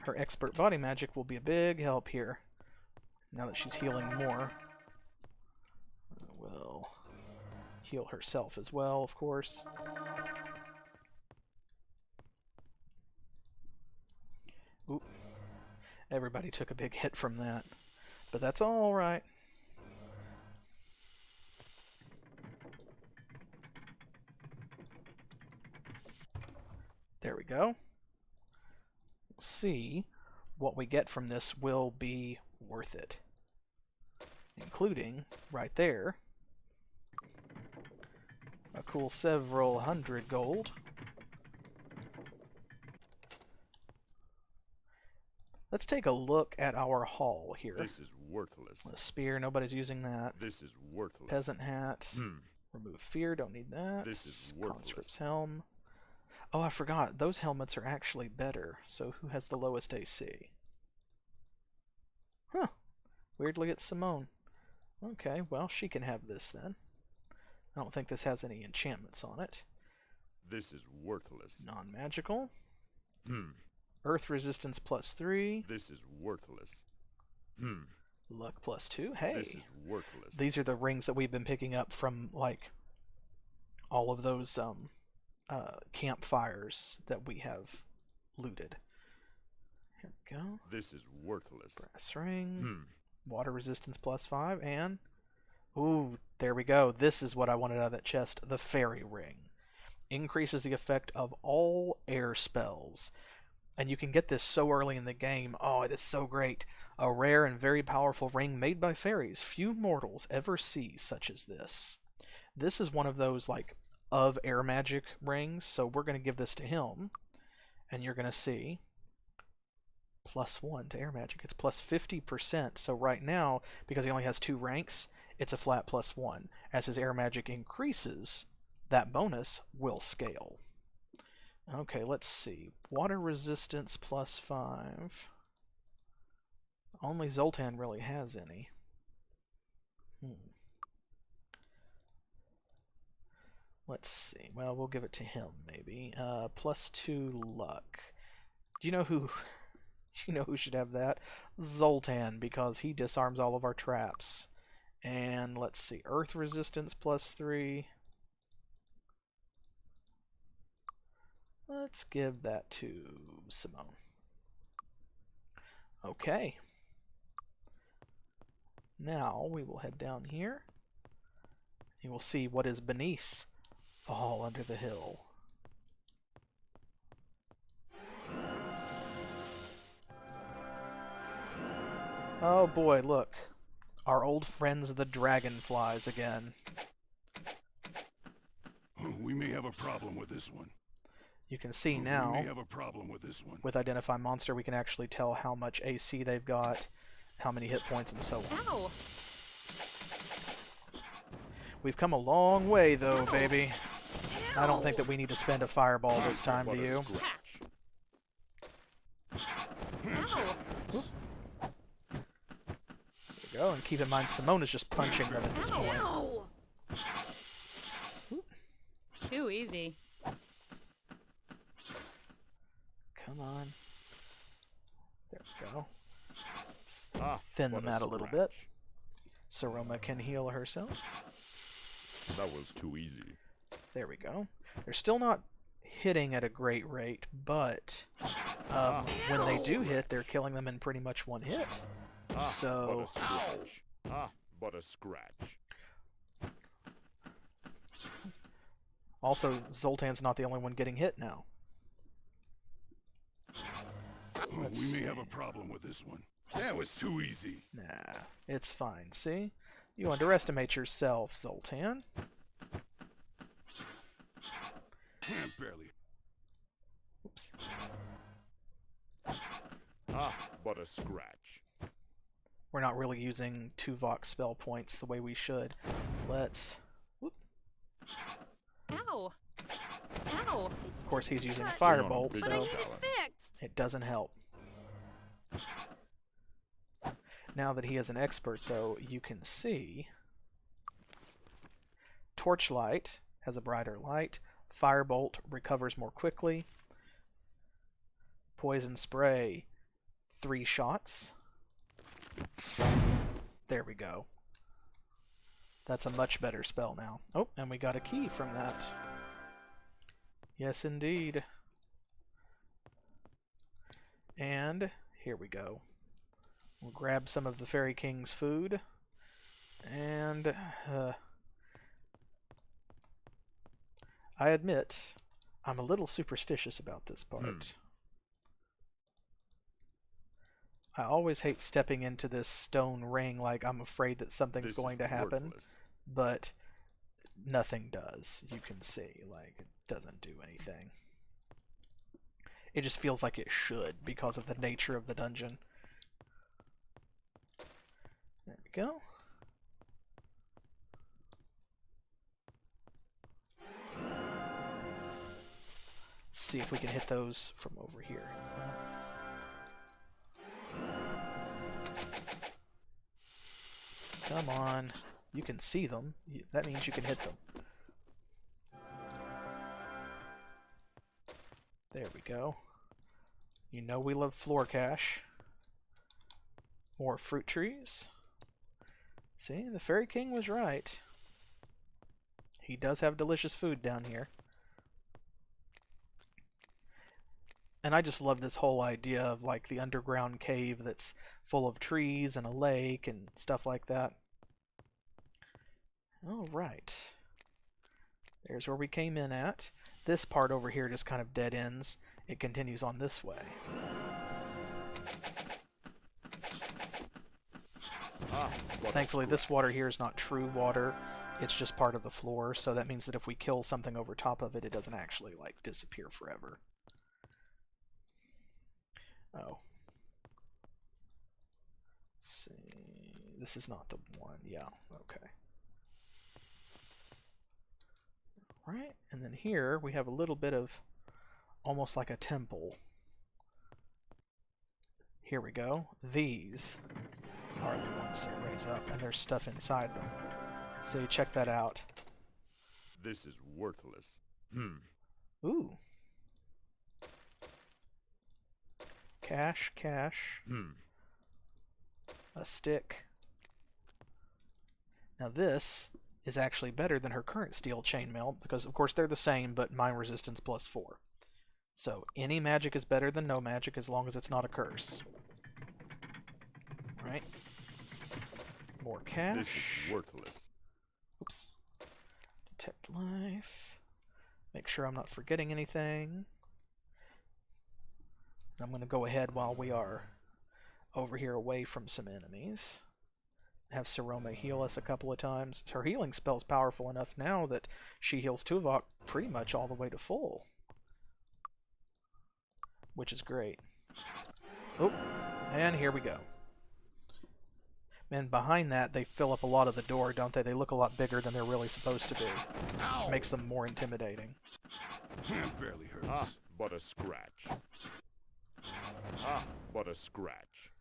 Her expert body magic will be a big help here, now that she's healing more. Will heal herself as well, of course. Oop. Everybody took a big hit from that, but that's all right. There we go. We'll see what we get from this will be worth it. Including, right there, a cool several hundred gold. Let's take a look at our haul here. This is worthless. A spear, nobody's using that. This is worthless. Peasant hat. Remove fear, don't need that. This is worthless. Conscript's helm. Oh, I forgot. Those helmets are actually better. So who has the lowest AC? Huh. Weirdly, it's Simone. Okay, well, she can have this then. I don't think this has any enchantments on it. This is worthless. Non-magical. Earth resistance +3. This is worthless. Luck +2. Hey, This is worthless. these are the rings that we've been picking up from, like, all of those campfires that we have looted. Here we go. This is worthless. Brass ring. Water resistance +5, and... Ooh, there we go. This is what I wanted out of that chest. The fairy ring. Increases the effect of all air spells. And you can get this so early in the game. Oh, it is so great. A rare and very powerful ring made by fairies. Few mortals ever see such as this. This is one of those, like, of air magic rings. So we're going to give this to him. And you're going to see... +1 to air magic. It's +50%. So right now, because he only has 2 ranks, it's a flat +1. As his air magic increases, that bonus will scale. Okay, let's see. Water resistance +5. Only Zoltan really has any. Let's see. Well, we'll give it to him, maybe. +2 luck. Do you know who? You know who should have that? Zoltan, because he disarms all of our traps. And let's see, Earth resistance +3. Let's give that to Simone. Okay. Now we will head down here. And we'll see what is beneath the hall under the hill. Oh boy, look. Our old friends the dragonflies again. We may have a problem with this one. You can see We now, may have a problem with this one. with Identify Monster, we can actually tell how much AC they've got, how many hit points, and so on. Ow! We've come a long way, though, Ow. baby. I don't think that we need to spend a fireball this time, But do a you? scratch. Ow! There we go, and keep in mind, Simone is just punching them at this point. Ow! Too easy. Come on. There we go. Thin But them out a little bit. scratch. Saroma can heal herself. That was too easy. There we go. They're still not hitting at a great rate, but when they do hit, they're killing them in pretty much one hit. So, But a scratch. But a scratch. also, Zoltan's not the only one getting hit now. Let's We see. may have a problem with this one. That was too easy. Nah, it's fine, see? You underestimate yourself, Zoltan. Barely. Oops. But a scratch. We're not really using 2 Vox spell points the way we should. Let's... Whoop. Ow! Ow! Of course, he's using a But firebolt, I so need it fixed! it doesn't help. Now that he is an expert, though, you can see Torchlight has a brighter light, Firebolt recovers more quickly, Poison Spray, 3 shots. There we go. That's a much better spell now. Oh, and we got a key from that. Yes, indeed. And here we go. We'll grab some of the Fairy King's food. And I admit, I'm a little superstitious about this part. I always hate stepping into this stone ring like I'm afraid that something's This going is to happen, worthless. but nothing does. You can see, like, it doesn't do anything. It just feels like it should because of the nature of the dungeon. There we go. Let's see if we can hit those from over here. Come on. You can see them. That means you can hit them. There we go. You know we love floor cache. More fruit trees. See, the Fairy King was right. He does have delicious food down here. And I just love this whole idea of like the underground cave that's full of trees and a lake and stuff like that. Alright. There's where we came in at. This part over here just kind of dead ends. It continues on this way. Thankfully, this water here is not true water. It's just part of the floor, so that means that if we kill something over top of it, it doesn't actually, like, disappear forever. Oh. Let's see. This is not the one. Yeah, okay. Alright, and then here we have a little bit of almost like a temple. Here we go. These are the ones that raise up, and there's stuff inside them. So check that out. This is worthless. Ooh. cash, cash. A stick. Now this is actually better than her current steel chainmail, because of course they're the same, but mine resistance +4. So any magic is better than no magic as long as it's not a curse. Right? More cash. This is worthless. Oops. Detect life. Make sure I'm not forgetting anything. And I'm going to go ahead while we are over here away from some enemies. Have Saroma heal us a couple of times. Her healing spell's powerful enough now that she heals Tuvok pretty much all the way to full. Which is great. Oh, and here we go. And behind that, they fill up a lot of the door, don't they? They look a lot bigger than they're really supposed to be. Which makes them more intimidating. Barely hurts. But a scratch. But a scratch.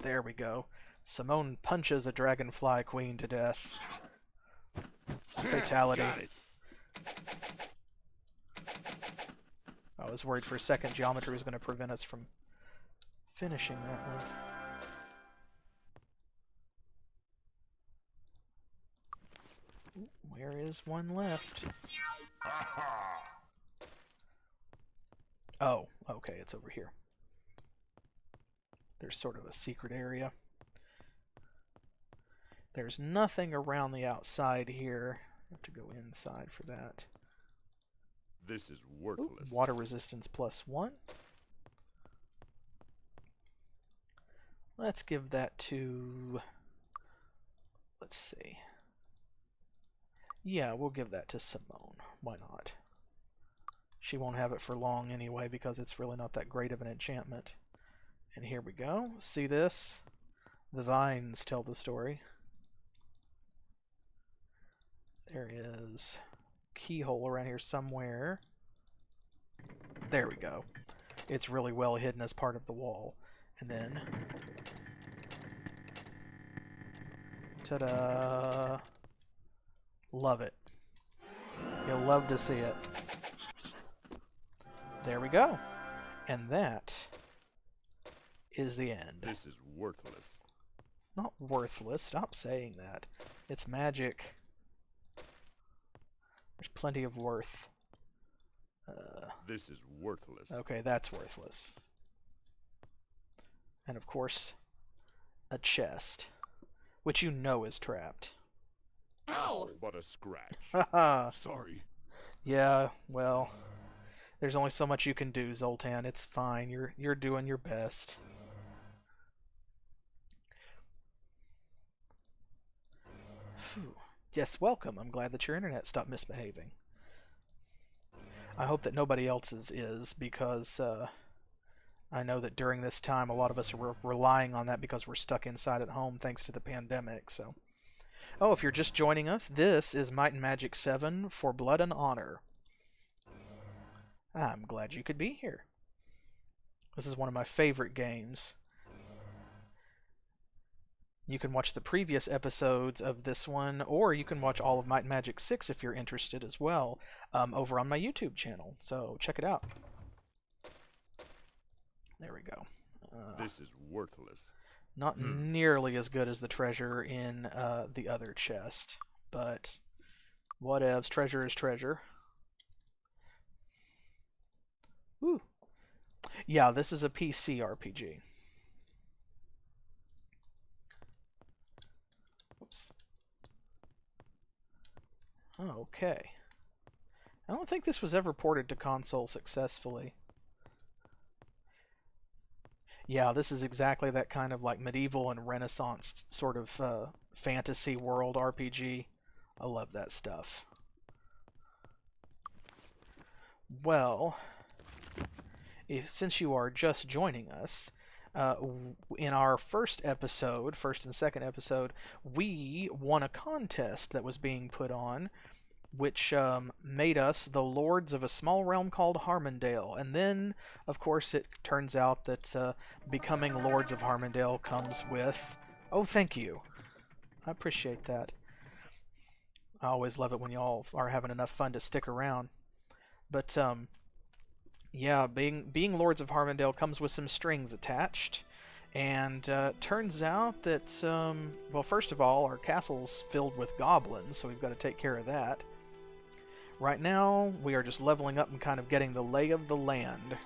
There we go. Simone punches a dragonfly queen to death. Fatality. Got it. I was worried for a second geometry was going to prevent us from finishing that one. Where is one left? Oh, okay, it's over here. There's sort of a secret area. There's nothing around the outside here. I have to go inside for that. This is worthless. Ooh, water resistance +1. Let's give that to... Let's see. Yeah, we'll give that to Simone. Why not? She won't have it for long anyway because it's really not that great of an enchantment. And here we go. See this? The vines tell the story. There is a keyhole around here somewhere. There we go. It's really well hidden as part of the wall. And then... Ta-da! Love it. You'll love to see it. There we go. And that is the end. This is worthless. It's not worthless. Stop saying that. It's magic. There's plenty of worth. This is worthless. Okay, that's worthless. And of course, a chest, which you know is trapped. Ow! But a scratch. Haha. Sorry. Yeah, well, there's only so much you can do, Zoltan. It's fine. You're doing your best. Phew. Yes, welcome. I'm glad that your internet stopped misbehaving. I hope that nobody else's is, because I know that during this time a lot of us are relying on that because we're stuck inside at home thanks to the pandemic. So, oh, if you're just joining us, this is Might and Magic 7 for Blood and Honor. I'm glad you could be here. This is one of my favorite games. You can watch the previous episodes of this one, or you can watch all of Might and Magic 6 if you're interested as well, over on my YouTube channel. So check it out. There we go. This is worthless. Not nearly as good as the treasure in the other chest, but whatevs. Treasure is treasure. Woo. Yeah, this is a PC RPG. Oops. Okay. I don't think this was ever ported to console successfully. Yeah, this is exactly that kind of like medieval and Renaissance sort of fantasy world RPG. I love that stuff. Well, since you are just joining us, in our first and second episode, we won a contest that was being put on, which made us the lords of a small realm called Harmondale. And then, of course, it turns out that becoming lords of Harmondale comes with... Oh, thank you. I appreciate that. I always love it when y'all are having enough fun to stick around. But Yeah, being Lords of Harmondale comes with some strings attached. And turns out that, well, first of all, our castle's filled with goblins, so we've got to take care of that. Right now, we are just leveling up and kind of getting the lay of the land.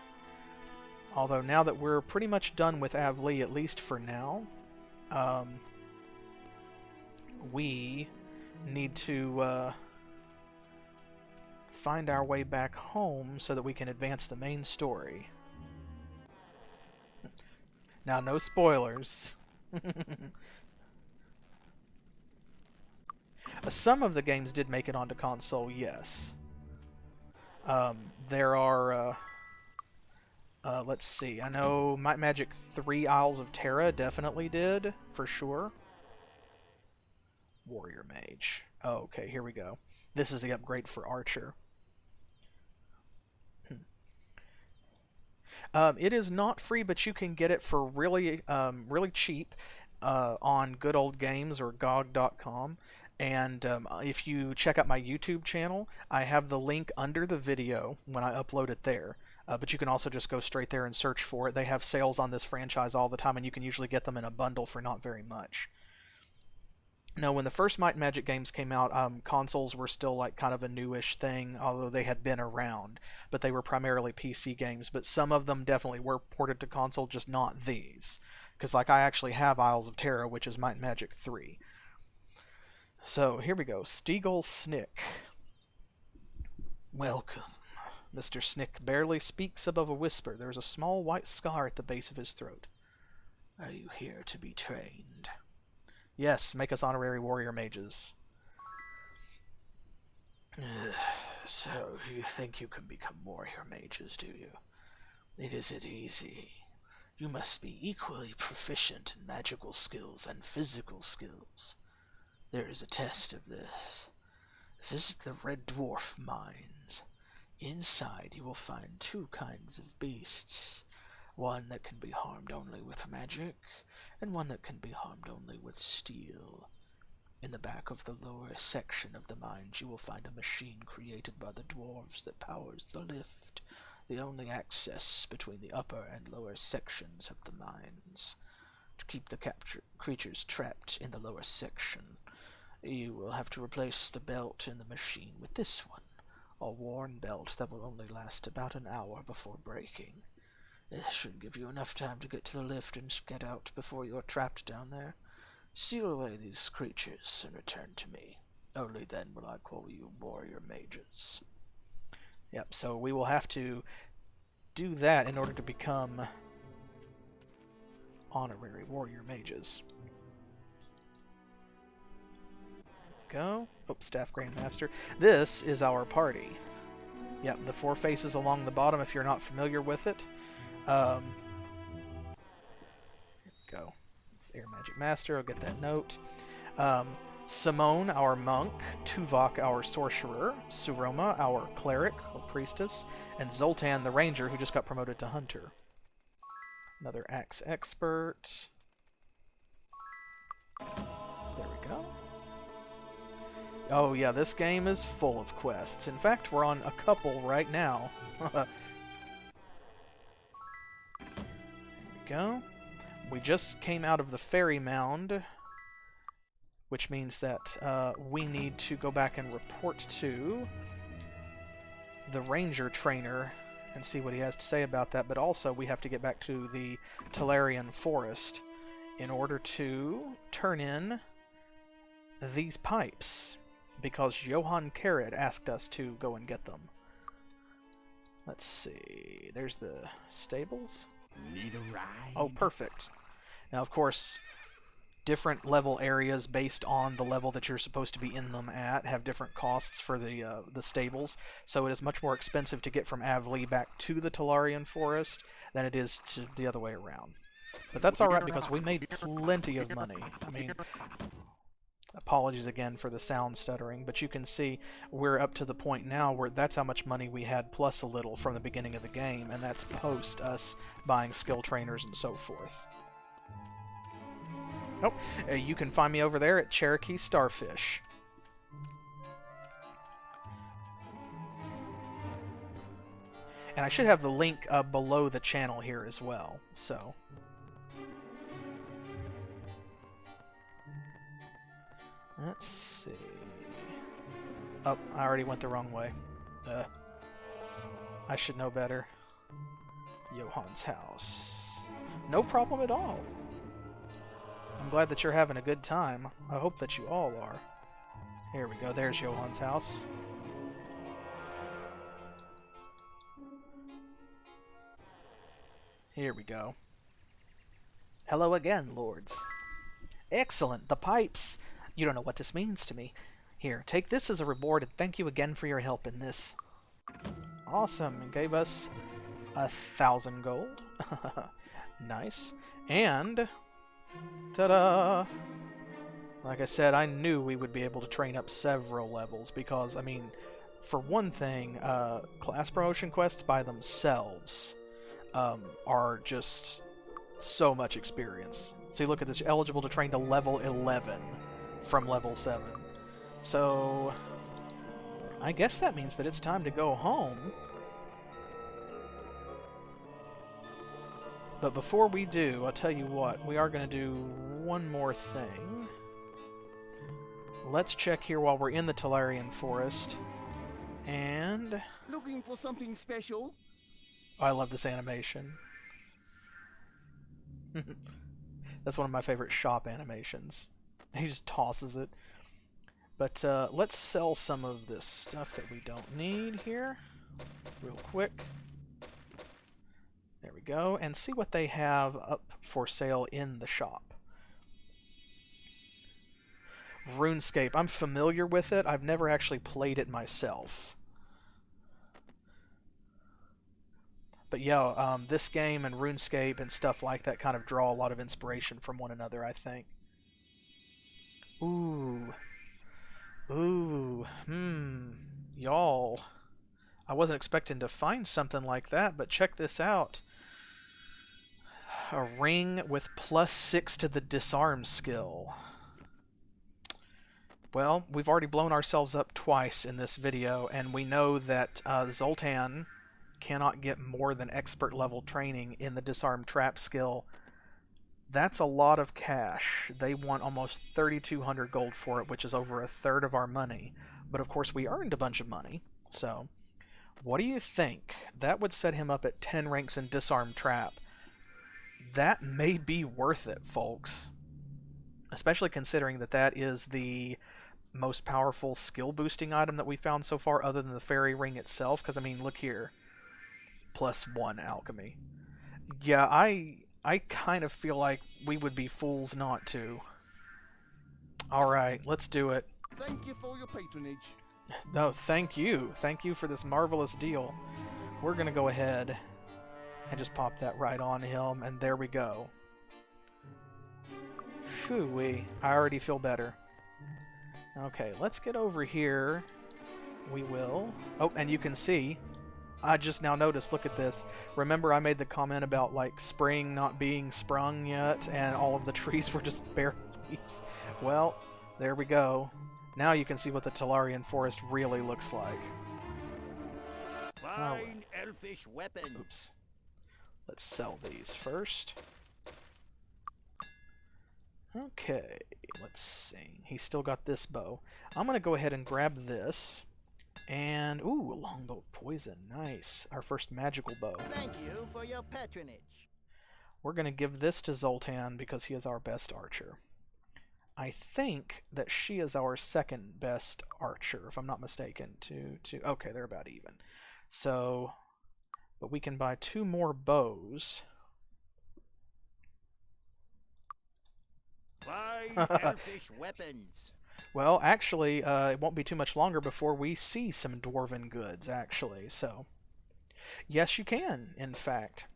Although now that we're pretty much done with AvLee, at least for now, we need to find our way back home so that we can advance the main story. Now, no spoilers. Some of the games did make it onto console, yes. There are, let's see, I know Might and Magic 3 Isles of Terra definitely did, for sure. Warrior Mage. Oh, okay, here we go. This is the upgrade for Archer. It is not free, but you can get it for really, really cheap on Good Old Games or GOG.com. And if you check out my YouTube channel, I have the link under the video when I upload it there. But you can also just go straight there and search for it. They have sales on this franchise all the time, and you can usually get them in a bundle for not very much. No, when the first Might and Magic games came out, consoles were still like kind of a newish thing, although they had been around. But they were primarily PC games, but some of them definitely were ported to console, just not these. Because like I actually have Isles of Terra, which is Might and Magic 3. So, here we go. Steagle Snick. Welcome. Mr. Snick barely speaks above a whisper. There is a small white scar at the base of his throat. Are you here to be trained? Yes, make us honorary warrior mages. So, you think you can become warrior mages, do you? It isn't easy. You must be equally proficient in magical skills and physical skills. There is a test of this. Visit the Red Dwarf mines. Inside you will find two kinds of beasts. One that can be harmed only with magic, and one that can be harmed only with steel. In the back of the lower section of the mines you will find a machine created by the dwarves that powers the lift, the only access between the upper and lower sections of the mines. To keep the creatures trapped in the lower section, you will have to replace the belt in the machine with this one, a worn belt that will only last about an hour before breaking. This should give you enough time to get to the lift and get out before you're trapped down there. Seal away these creatures and return to me. Only then will I call you warrior mages. Yep, so we will have to do that in order to become honorary warrior mages. Go. Oh, Staff Grandmaster. This is our party. Yep, the four faces along the bottom if you're not familiar with it. Here we go. It's the Air Magic Master. I'll get that note. Simone, our monk. Tuvok, our sorcerer. Suroma, our cleric or priestess. And Zoltan, the ranger, who just got promoted to hunter. Another axe expert. There we go. Oh yeah, this game is full of quests. In fact, we're on a couple right now. There we go. We just came out of the Fairy Mound, which means that we need to go back and report to the Ranger Trainer and see what he has to say about that, but also we have to get back to the Tularean Forest in order to turn in these pipes, because Johann Carrot asked us to go and get them. Let's see, there's the stables. Need a ride? Oh, perfect. Now, of course, different level areas based on the level that you're supposed to be in them at have different costs for the stables, so it is much more expensive to get from AvLee back to the Tularean Forest than it is to the other way around. But that's alright because we made plenty of money. I mean, apologies again for the sound stuttering, but you can see we're up to the point now where that's how much money we had plus a little from the beginning of the game, and that's post us buying skill trainers and so forth. Oh, you can find me over there at CherokeeStarfish. And I should have the link below the channel here as well, so... Let's see... Oh, I already went the wrong way. I should know better. Johan's house. No problem at all. I'm glad that you're having a good time. I hope that you all are. Here we go, there's Johan's house. Here we go. Hello again, lords. Excellent, the pipes! You don't know what this means to me. Here, take this as a reward and thank you again for your help in this. Awesome, and gave us 1,000 gold. Nice. And... ta-da! Like I said, I knew we would be able to train up several levels because, I mean, for one thing, class promotion quests by themselves are just so much experience. See, look at this. You're eligible to train to level 11 from level 7. So, I guess that means that it's time to go home. But before we do, I'll tell you what, we are going to do one more thing. Let's check here while we're in the Tularean Forest. And... Looking for something special? Oh, I love this animation. That's one of my favorite shop animations. He just tosses it. But let's sell some of this stuff that we don't need here, real quick. There we go, and see what they have up for sale in the shop. RuneScape, I'm familiar with it. I've never actually played it myself. But yeah, this game and RuneScape and stuff like that kind of draw a lot of inspiration from one another, I think. Ooh. Ooh. Y'all. I wasn't expecting to find something like that, but check this out. A ring with +6 to the disarm skill. Well, we've already blown ourselves up twice in this video, and we know that Zoltan cannot get more than expert level training in the disarm trap skill. That's a lot of cash. They want almost 3,200 gold for it, which is over 1/3 of our money. But of course we earned a bunch of money, so what do you think? That would set him up at 10 ranks in disarm trap. That may be worth it, folks. Especially considering that that is the most powerful skill boosting item that we found so far, other than the fairy ring itself. Because, I mean, look here. +1 alchemy. Yeah, I kind of feel like we would be fools not to. Alright, let's do it. Thank you for your patronage. No, thank you. Thank you for this marvelous deal. We're going to go ahead and just pop that right on him, and there we go. Phooey. I already feel better. Okay, let's get over here. We will. Oh, and you can see, I just now noticed, look at this. Remember I made the comment about, like, spring not being sprung yet, and all of the trees were just bare leaves? Well, there we go. Now you can see what the Tularean Forest really looks like. Fine elfish weapon. Oops. Let's sell these first. Okay, let's see. He's still got this bow. I'm going to go ahead and grab this. And, ooh, a longbow of poison. Nice. Our first magical bow. Thank you for your patronage. We're going to give this to Zoltan because he is our best archer. I think that she is our second best archer, if I'm not mistaken. Okay, they're about even. So, but we can buy 2 more bows. Fine elfish weapons. Well, actually, it won't be too much longer before we see some dwarven goods, actually, so... Yes, you can, in fact.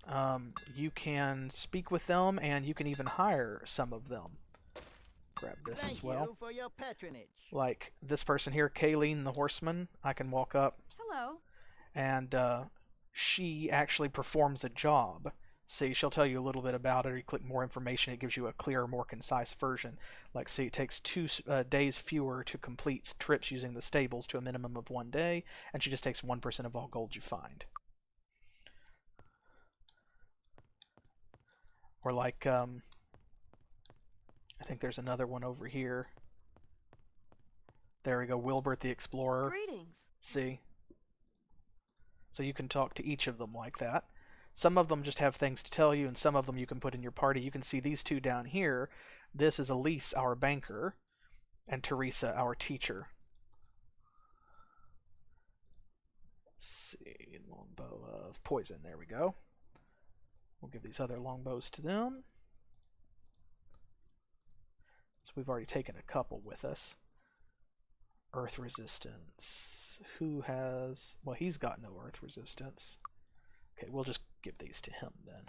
You can speak with them, and you can even hire some of them. Grab this as well. Thank you for your patronage. Like this person here, Kayleen the Horseman, I can walk up, Hello. and she actually performs a job. See, she'll tell you a little bit about it, or you click more information, it gives you a clearer, more concise version. Like, see, it takes 2 days fewer to complete trips using the stables to a minimum of 1 day, and she just takes 1% of all gold you find. Or like, I think there's another one over here. There we go, Wilbert the Explorer. Greetings. See? So you can talk to each of them like that. Some of them just have things to tell you, and some of them you can put in your party. You can see these two down here. This is Elise, our banker, and Teresa, our teacher. Let's see, longbow of poison. There we go. We'll give these other longbows to them. So we've already taken a couple with us. Earth resistance. Who has... Well, he's got no earth resistance. Okay, we'll just give these to him then.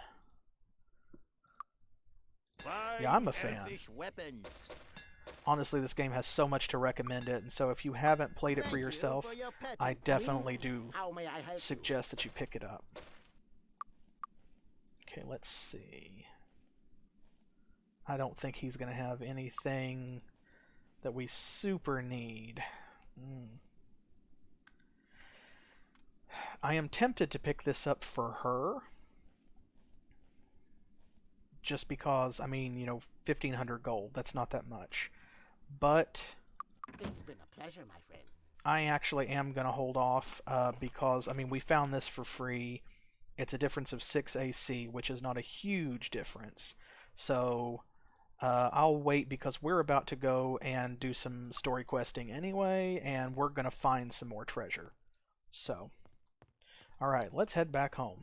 Yeah, I'm a fan. Honestly, this game has so much to recommend it, and so if you haven't played it for yourself, I definitely do suggest that you pick it up. Okay, let's see. I don't think he's going to have anything that we super need. I am tempted to pick this up for her. Just because, I mean, you know, 1,500 gold, that's not that much. But It's been a pleasure, my friend. I actually am going to hold off because, I mean, we found this for free. It's a difference of 6 AC, which is not a huge difference. So I'll wait because we're about to go and do some story questing anyway, and we're going to find some more treasure. So, alright, let's head back home.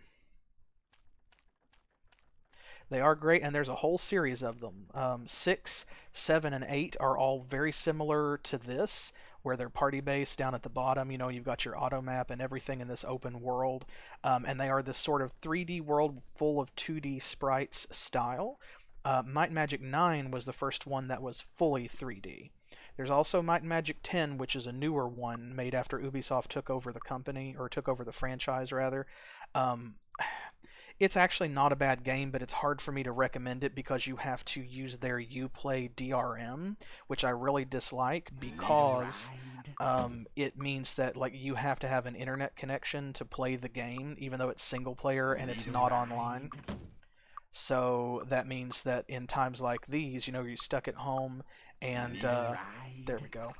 They are great, and there's a whole series of them. 6, 7, and 8 are all very similar to this, where they're party-based down at the bottom. You know, you've got your auto map and everything in this open world. And they are this sort of 3D world full of 2D sprites style. Might and Magic 9 was the first one that was fully 3D. There's also Might and Magic 10, which is a newer one made after Ubisoft took over the company, or took over the franchise, rather. It's actually not a bad game, but it's hard for me to recommend it because you have to use their Uplay DRM, which I really dislike because it means that like you have to have an internet connection to play the game, even though it's single player and it's not online. So that means that in times like these, you know, you're stuck at home and there we go.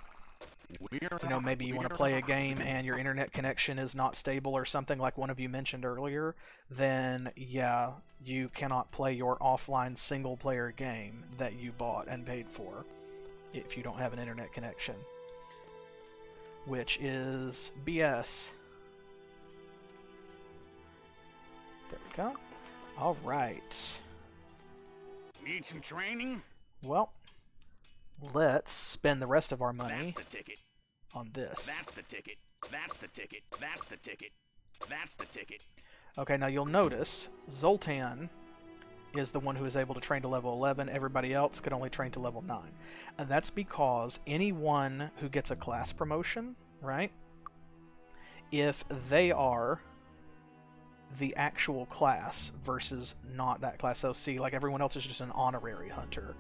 You know, maybe you want to play a game and your internet connection is not stable or something like one of you mentioned earlier, then yeah, you cannot play your offline single-player game that you bought and paid for if you don't have an internet connection. Which is BS. There we go. Alright. Need some training? Well, let's spend the rest of our money That's the ticket. on this. That's the ticket. That's the ticket. That's the ticket. That's the ticket. Okay, now you'll notice Zoltan is the one who is able to train to level 11. Everybody else could only train to level 9. And that's because anyone who gets a class promotion, right, if they are the actual class versus not that class, so see, like everyone else is just an honorary hunter.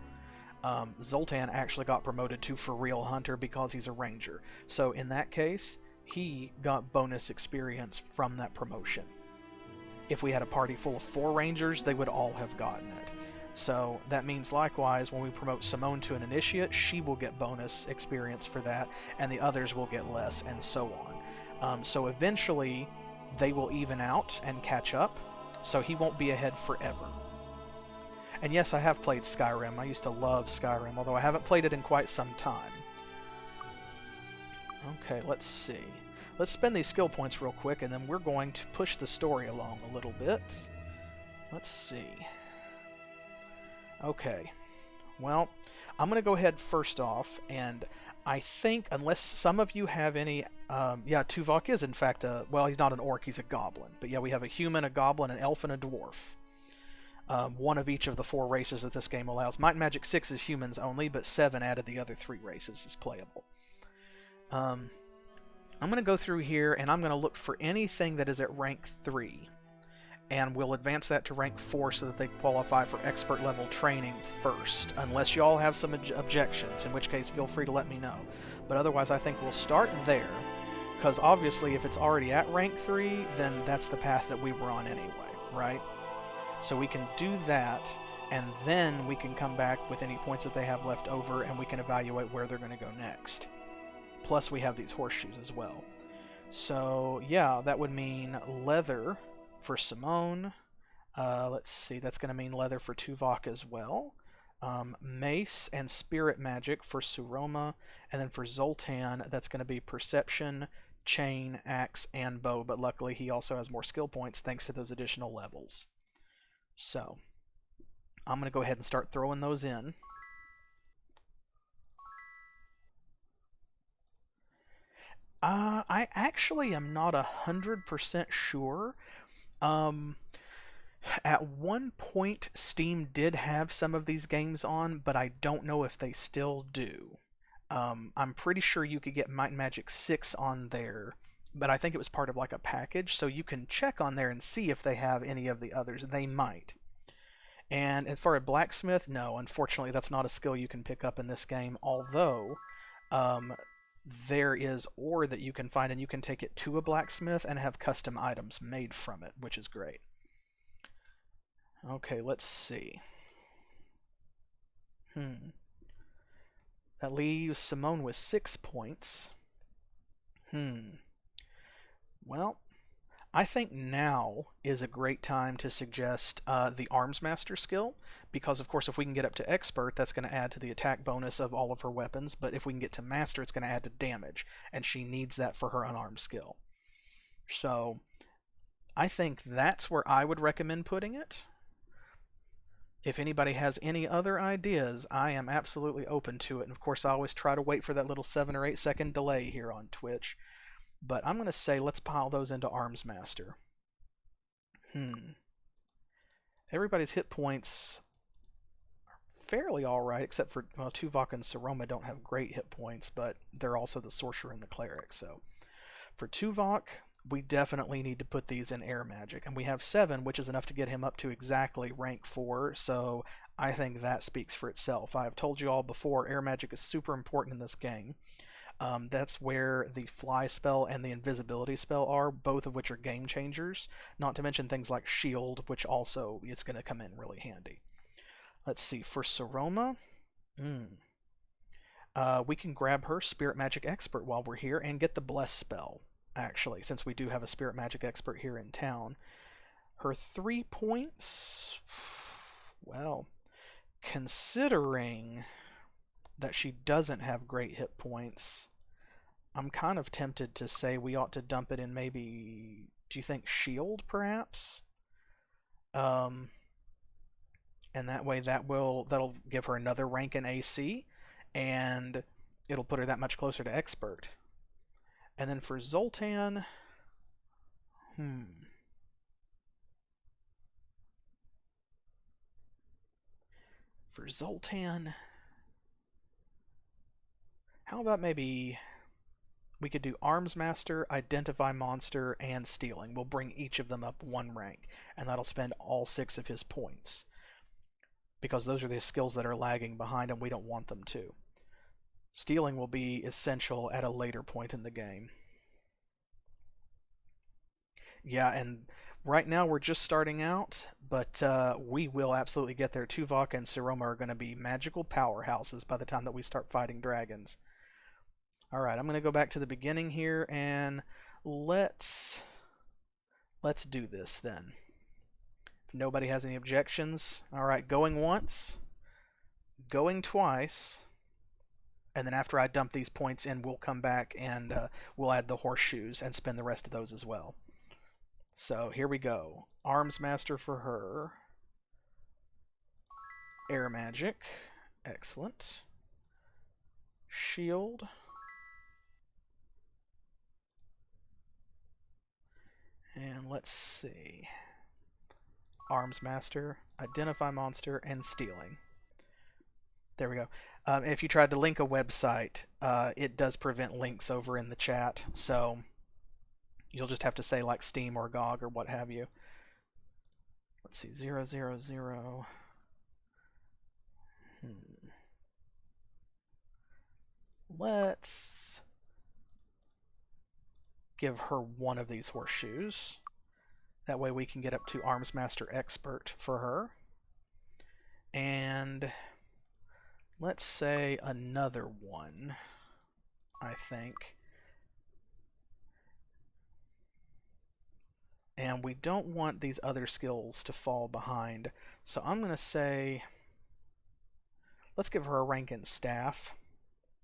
Zoltan actually got promoted to for real hunter because he's a ranger. So in that case, he got bonus experience from that promotion. If we had a party full of 4 rangers, they would all have gotten it. So that means likewise, when we promote Simone to an initiate, she will get bonus experience for that, and the others will get less, and so on. So eventually, they will even out and catch up, so he won't be ahead forever. And yes, I have played Skyrim. I used to love Skyrim, although I haven't played it in quite some time. Okay, let's see. Let's spend these skill points real quick, and then we're going to push the story along a little bit. Let's see. Okay. Well, I'm going to go ahead first off, and I think, unless some of you have any... yeah, Tuvok is, in fact, well, he's not an orc, he's a goblin. But yeah, we have a human, a goblin, an elf, and a dwarf. One of each of the 4 races that this game allows. Might and Magic 6 is humans only, but 7 added the other 3 races as playable. I'm going to go through here, and I'm going to look for anything that is at rank 3. And we'll advance that to rank 4 so that they qualify for expert level training first. Unless you all have some objections, in which case feel free to let me know. But otherwise I think we'll start there, because obviously if it's already at rank 3, then that's the path that we were on anyway, right? So we can do that, and then we can come back with any points that they have left over, and we can evaluate where they're going to go next. Plus, we have these horseshoes as well. So, yeah, that would mean leather for Simone. Let's see, that's going to mean leather for Tuvok as well. Mace and spirit magic for Suroma, and then for Zoltan, that's going to be perception, chain, axe, and bow, but luckily he also has more skill points thanks to those additional levels. So, I'm going to go ahead and start throwing those in. I actually am not 100% sure. At one point, Steam did have some of these games on, but I don't know if they still do. I'm pretty sure you could get Might and Magic 6 on there, but I think it was part of like a package, so you can check on there and see if they have any of the others. They might. And as far as blacksmith, no, unfortunately that's not a skill you can pick up in this game, although there is ore that you can find and you can take it to a blacksmith and have custom items made from it, which is great. Okay, let's see. That leaves Simone with 6 points. Well, I think now is a great time to suggest the Arms Master skill, because of course if we can get up to Expert, that's going to add to the attack bonus of all of her weapons, but if we can get to Master, it's going to add to damage, and she needs that for her unarmed skill. So, I think that's where I would recommend putting it. If anybody has any other ideas, I am absolutely open to it. And of course, I always try to wait for that little 7 or 8 second delay here on Twitch. But I'm going to say let's pile those into Arms Master. Everybody's hit points are fairly alright, except for, well, Tuvok and Suroma don't have great hit points, but they're also the Sorcerer and the Cleric. So for Tuvok, we definitely need to put these in air magic, and we have 7, which is enough to get him up to exactly rank 4, so I think that speaks for itself. I have told you all before, air magic is super important in this game. That's where the fly spell and the invisibility spell are, both of which are game changers, not to mention things like shield, which also is going to come in really handy. Let's see, for Suroma, we can grab her Spirit Magic Expert while we're here and get the Bless spell. Actually, since we do have a Spirit Magic Expert here in town. Her 3 points, well, considering that she doesn't have great hit points, I'm kind of tempted to say we ought to dump it in maybe, do you think Shield, perhaps? And that way that'll give her another rank in AC, and it'll put her that much closer to Expert. And then for Zoltan, For Zoltan, how about maybe we could do Arms Master, Identify Monster, and Stealing. We'll bring each of them up 1 rank, and that'll spend all 6 of his points. Because those are the skills that are lagging behind, and we don't want them to. Stealing will be essential at a later point in the game. Yeah, and right now we're just starting out, but we will absolutely get there. Tuvok and Suroma are going to be magical powerhouses by the time that we start fighting dragons. Alright, I'm going to go back to the beginning here, and let's do this then. If nobody has any objections. Alright, going once, going twice, and then after I dump these points in, we'll come back and we'll add the horseshoes and spend the rest of those as well. So here we go. Arms Master for her. Air Magic. Excellent. Shield. And let's see. Arms Master, Identify Monster, and Stealing. There we go. If you tried to link a website, it does prevent links over in the chat, so you'll just have to say like Steam or GOG or what have you. Let's see, 000. Let's give her 1 of these horseshoes. That way we can get up to Arms Master Expert for her. And let's say another one, I think. And we don't want these other skills to fall behind. So I'm going to say, let's give her a rank in staff,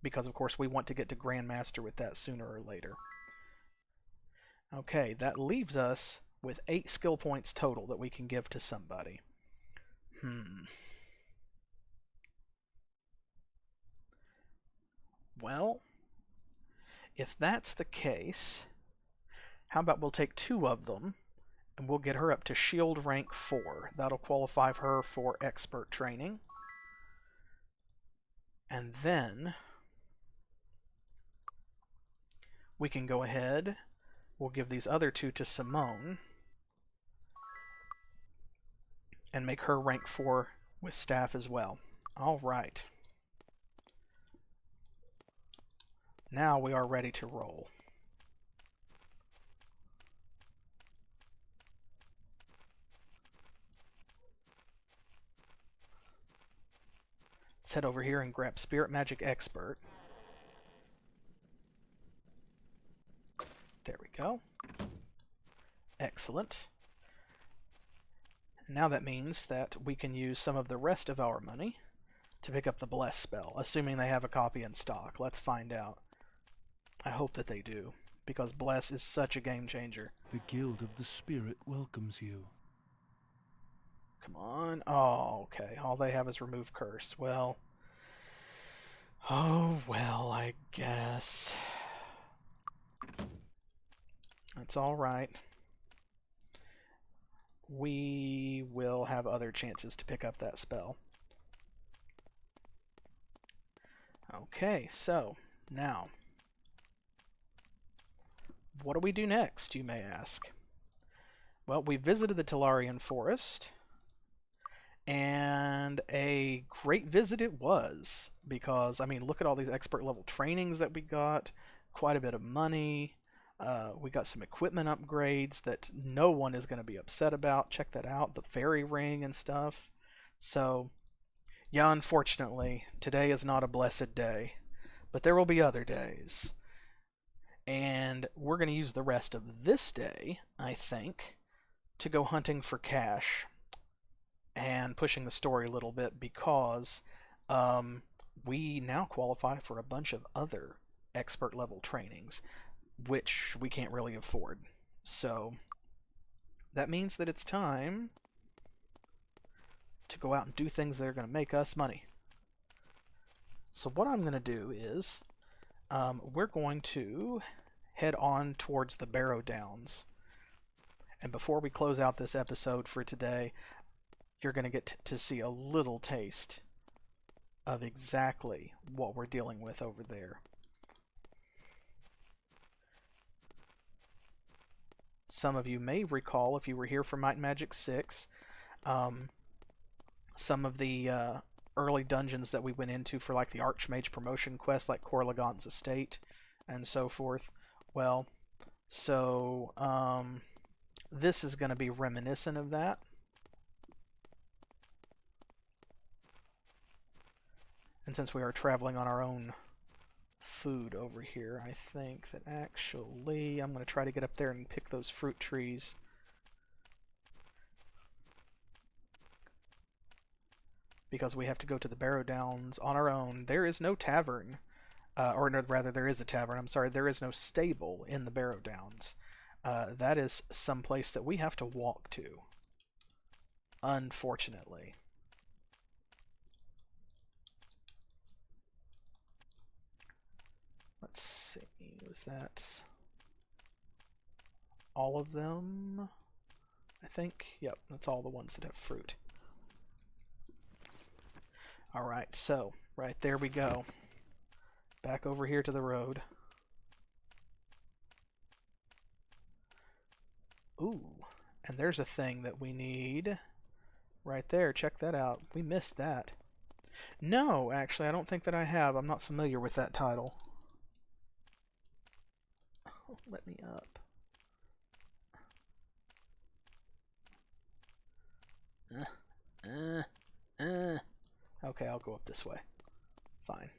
because of course we want to get to Grandmaster with that sooner or later. Okay, that leaves us with 8 skill points total that we can give to somebody. Well, if that's the case, how about we'll take 2 of them and we'll get her up to Shield rank 4. That'll qualify her for Expert training. And then we can go ahead, we'll give these other 2 to Simone and make her rank 4 with staff as well. Alright. Now we are ready to roll. Let's head over here and grab Spirit Magic Expert. There we go. Excellent. And now that means that we can use some of the rest of our money to pick up the Bless spell, assuming they have a copy in stock. Let's find out. I hope that they do, because Bless is such a game changer. The Guild of the Spirit welcomes you. Come on. Oh, okay. All they have is Remove Curse. Well. Oh, well, I guess. That's alright. We will have other chances to pick up that spell. Okay, so, now. What do we do next, you may ask? Well, we visited the Tularean Forest. And a great visit it was, because, I mean, look at all these expert level trainings that we got, quite a bit of money, we got some equipment upgrades that no one is going to be upset about. Check that out, the fairy ring and stuff. So, yeah, unfortunately, today is not a blessed day, but there will be other days. And we're going to use the rest of this day, I think, to go hunting for cash and pushing the story a little bit, because we now qualify for a bunch of other expert level trainings, which we can't really afford. So that means that it's time to go out and do things that are going to make us money. So what I'm going to do is we're going to head on towards the Barrow Downs. And before we close out this episode for today, you're going to get to see a little taste of exactly what we're dealing with over there. Some of you may recall, if you were here for Might and Magic 6, some of the early dungeons that we went into for like the Archmage promotion quest, like Corlegon's Estate and so forth. Well, so this is going to be reminiscent of that. And since we are traveling on our own food over here, I think that actually I'm going to try to get up there and pick those fruit trees. Because we have to go to the Barrow Downs on our own. There is no tavern, or no, rather there is a tavern, I'm sorry, there is no stable in the Barrow Downs. That is some place that we have to walk to, unfortunately. Let's see, was that all of them? I think, yep, that's all the ones that have fruit. Alright, so, right there we go. Back over here to the road. Ooh, and there's a thing that we need. Right there, check that out. We missed that. No, actually, I don't think that I have. I'm not familiar with that title. Oh, let me up. Okay, I'll go up this way. Fine.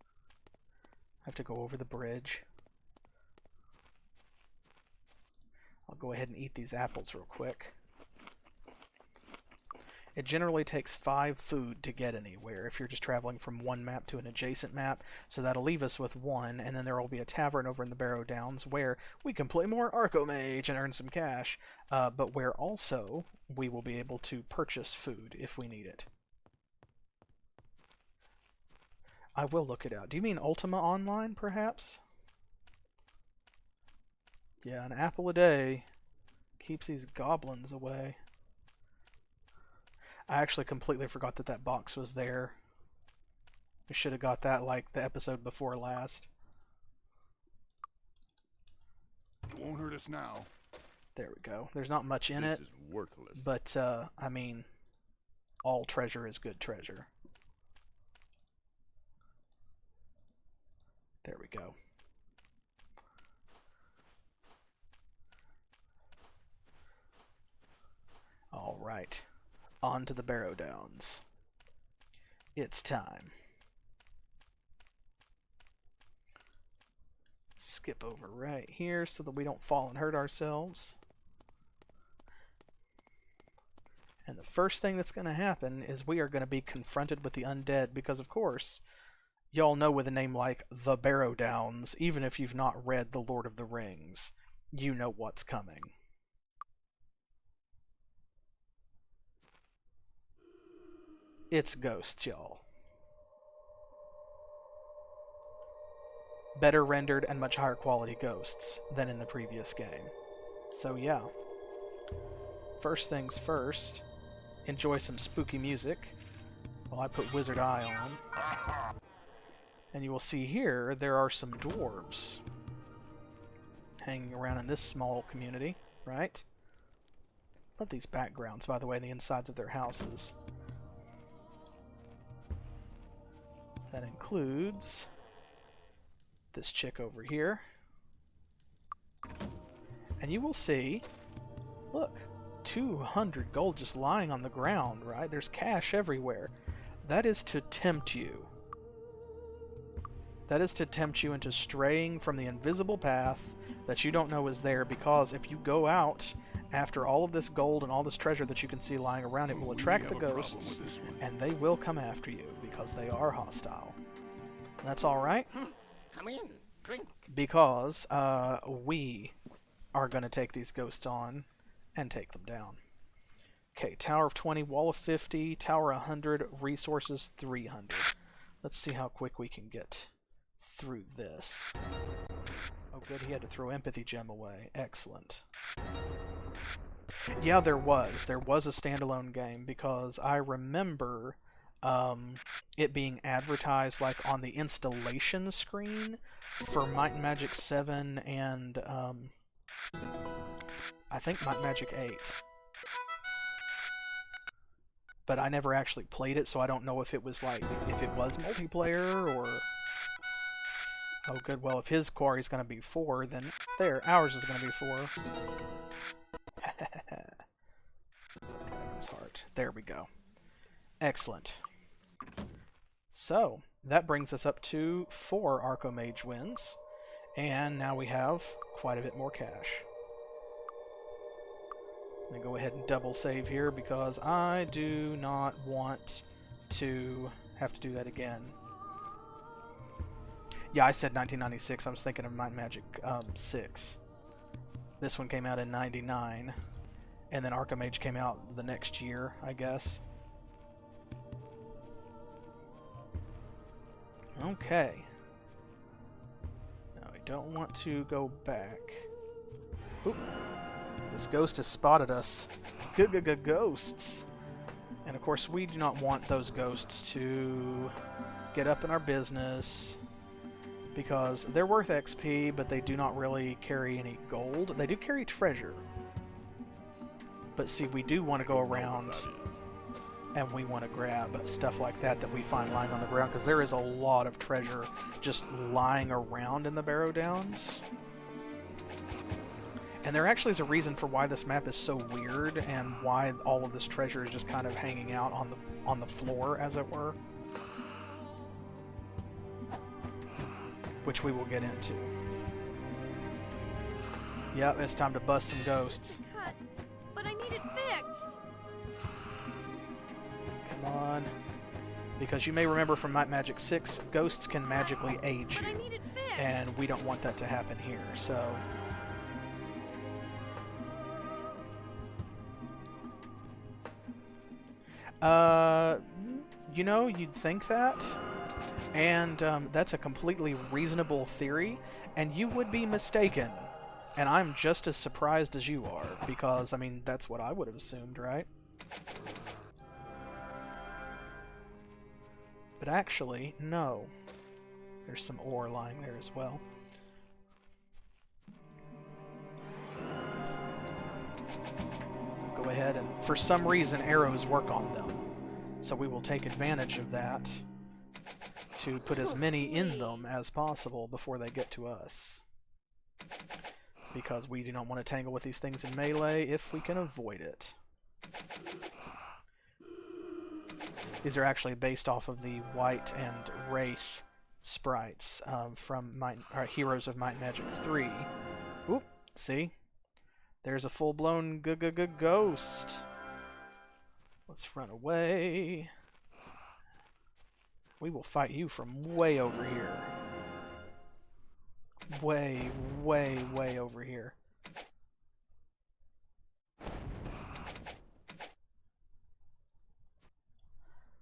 I have to go over the bridge. I'll go ahead and eat these apples real quick. It generally takes 5 food to get anywhere if you're just traveling from one map to an adjacent map, so that'll leave us with 1, and then there will be a tavern over in the Barrow Downs where we can play more Arcomage and earn some cash, but where also we will be able to purchase food if we need it. I will look it out. Do you mean Ultima Online, perhaps? Yeah, an apple a day keeps these goblins away. I actually completely forgot that that box was there. We should have got that like the episode before last. It won't hurt us now. There we go. There's not much in it, This is worthless. but I mean, all treasure is good treasure. There we go. All right. On to the Barrow Downs. It's time. Skip over right here so that we don't fall and hurt ourselves. And the first thing that's going to happen is we are going to be confronted with the undead because, of course, y'all know with a name like the Barrow Downs, even if you've not read The Lord of the Rings, you know what's coming. It's ghosts, y'all. Better rendered and much higher quality ghosts than in the previous game. So yeah. First things first, enjoy some spooky music while I put Wizard Eye on. And you will see here there are some dwarves hanging around in this small community, right? Love these backgrounds, by the way, in the insides of their houses. That includes this chick over here. And you will see, look, 200 gold just lying on the ground, right? There's cash everywhere. That is to tempt you. That is to tempt you into straying from the invisible path that you don't know is there, because if you go out after all of this gold and all this treasure that you can see lying around, it will attract the ghosts, and they will come after you because they are hostile. That's alright, Come in, drink. because we are going to take these ghosts on and take them down. Okay, Tower of 20, Wall of 50, Tower 100, Resources 300. Let's see how quick we can get through this. Oh good, he had to throw Empathy Gem away. Excellent. Yeah, there was a standalone game, because I remember it being advertised like on the installation screen for Might and Magic 7 and I think Might and Magic 8. But I never actually played it, so I don't know if it was multiplayer or... Oh good, well if his quarry's gonna be 4, then there, ours is gonna be 4. Dragon's Heart. There we go. Excellent. So, that brings us up to 4 Arcomage wins, and now we have quite a bit more cash. I'm going to go ahead and double save here because I do not want to have to do that again. Yeah, I said 1996. I was thinking of Might and Magic 6. This one came out in 99, and then Arcomage came out the next year, I guess. Okay. Now, we don't want to go back. Oop. This ghost has spotted us. Ghosts! And of course, we do not want those ghosts to get up in our business, because they're worth XP, but they do not really carry any gold. They do carry treasure. But see, we do want to go around and we want to grab stuff like that we find lying on the ground, because there is a lot of treasure just lying around in the Barrow Downs. And there actually is a reason for why this map is so weird and why all of this treasure is just kind of hanging out on the floor, as it were. Which we will get into. Yep, it's time to bust some ghosts. Cut, but I need it fixed. Come on. Because you may remember from Might Magic 6, ghosts can magically age But I you. need it fixed. And we don't want that to happen here, so... you know, you'd think that, and that's a completely reasonable theory, and you would be mistaken. And I'm just as surprised as you are, because, I mean, that's what I would have assumed, right? But actually, no. There's some ore lying there as well. Go ahead and, for some reason, arrows work on them. So we will take advantage of that to put as many in them as possible before they get to us. Because we do not want to tangle with these things in melee if we can avoid it. These are actually based off of the White and Wraith sprites from Heroes of Might and Magic 3. Oop, see? There's a full-blown ghost. Let's run away. We will fight you from way over here. Way, way, way over here.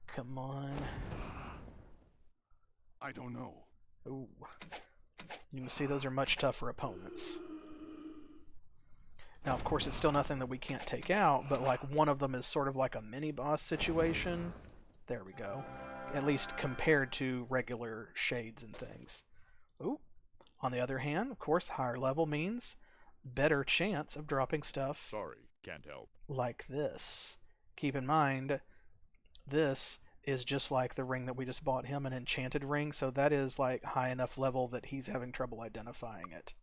Come on. I don't know. Ooh. You can see those are much tougher opponents. Now, of course, it's still nothing that we can't take out, but like one of them is sort of like a mini-boss situation. There we go. At least compared to regular shades and things. Ooh. On the other hand, of course, higher level means better chance of dropping stuff. Sorry, can't help. Like this. Keep in mind, this is just like the ring that we just bought him, an enchanted ring, so that is like high enough level that he's having trouble identifying it.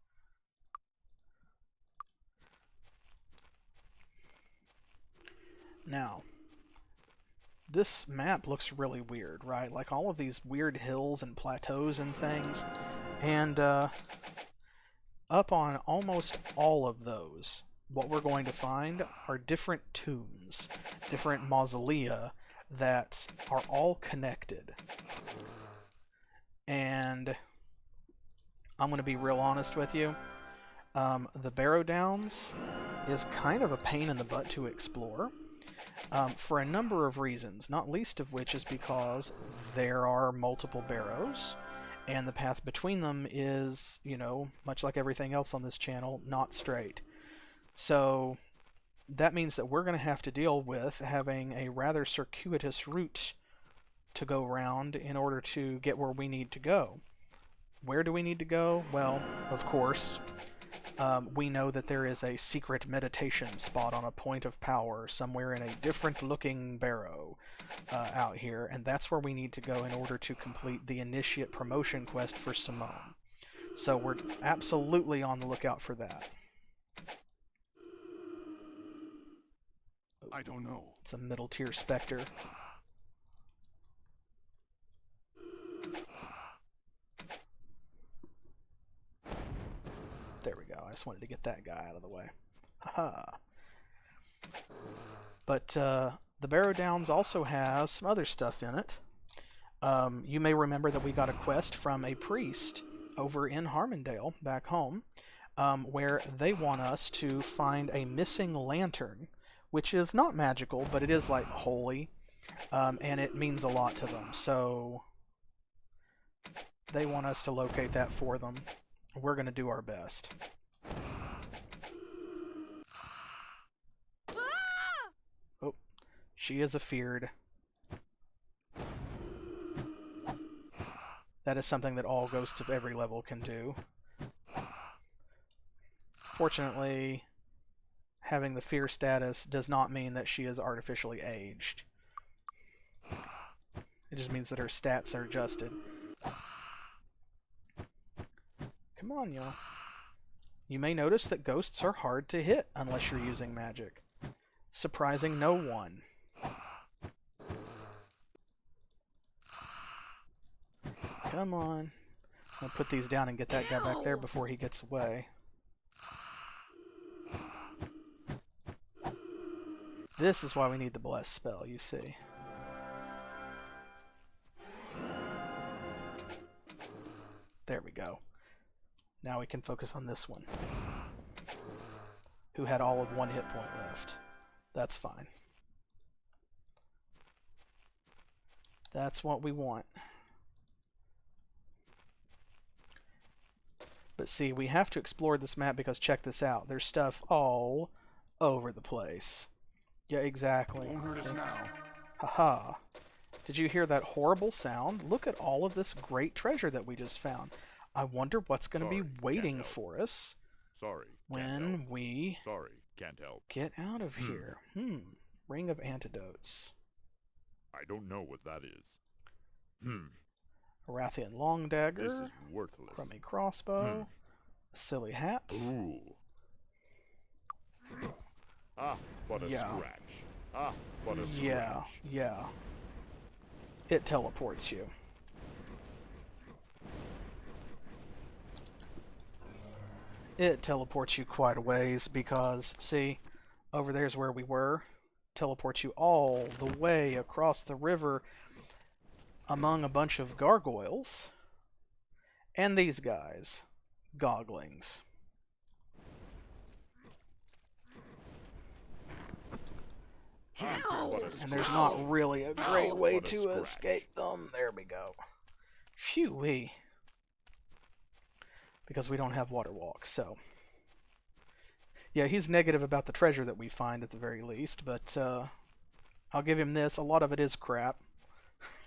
Now, this map looks really weird, right? Like all of these weird hills and plateaus and things. And up on almost all of those, what we're going to find are different tombs, different mausolea that are all connected. And I'm going to be real honest with you. The Barrow Downs is kind of a pain in the butt to explore. For a number of reasons, not least of which is because there are multiple barrows, and the path between them is, you know, much like everything else on this channel, not straight. So that means that we're going to have to deal with having a rather circuitous route to go around in order to get where we need to go. Where do we need to go? Well, of course, we know that there is a secret meditation spot on a point of power somewhere in a different looking barrow out here, and that's where we need to go in order to complete the initiate promotion quest for Simone. So we're absolutely on the lookout for that. I don't know. It's a middle tier specter. There we go. I just wanted to get that guy out of the way. Haha. But the Barrow Downs also has some other stuff in it. You may remember that we got a quest from a priest over in Harmondale, back home, where they want us to find a missing lantern, which is not magical, but it is like holy, and it means a lot to them. So they want us to locate that for them. We're going to do our best. Oh, she is afeared. That is something that all ghosts of every level can do. Fortunately, having the fear status does not mean that she is artificially aged. It just means that her stats are adjusted. Come on, y'all. You may notice that ghosts are hard to hit unless you're using magic. Surprising no one. Come on. I'll put these down and get that guy back there before he gets away. This is why we need the bless spell, you see. There we go. Now we can focus on this one, who had all of 1 hit point left. That's fine. That's what we want. But see, we have to explore this map because check this out. There's stuff all over the place. Yeah, exactly. Won't hurt us now. Haha. Did you hear that horrible sound? Look at all of this great treasure that we just found. I wonder what's going to be waiting for us Sorry. when we Sorry, can't help. get out of here. Ring of Antidotes. I don't know what that is. Arathian Long Dagger. This is worthless. Crummy Crossbow. A Silly Hat. Ooh. Ah, but a Yeah. scratch. Ah, but a scratch. Yeah. It teleports you. It teleports you quite a ways because, see, over there's where we were. Teleports you all the way across the river among a bunch of gargoyles. And these guys. Goglings. And there's not really a great way to escape them. There we go. Phew-wee. Because we don't have water walk, so... Yeah, he's negative about the treasure that we find at the very least, but I'll give him this. A lot of it is crap.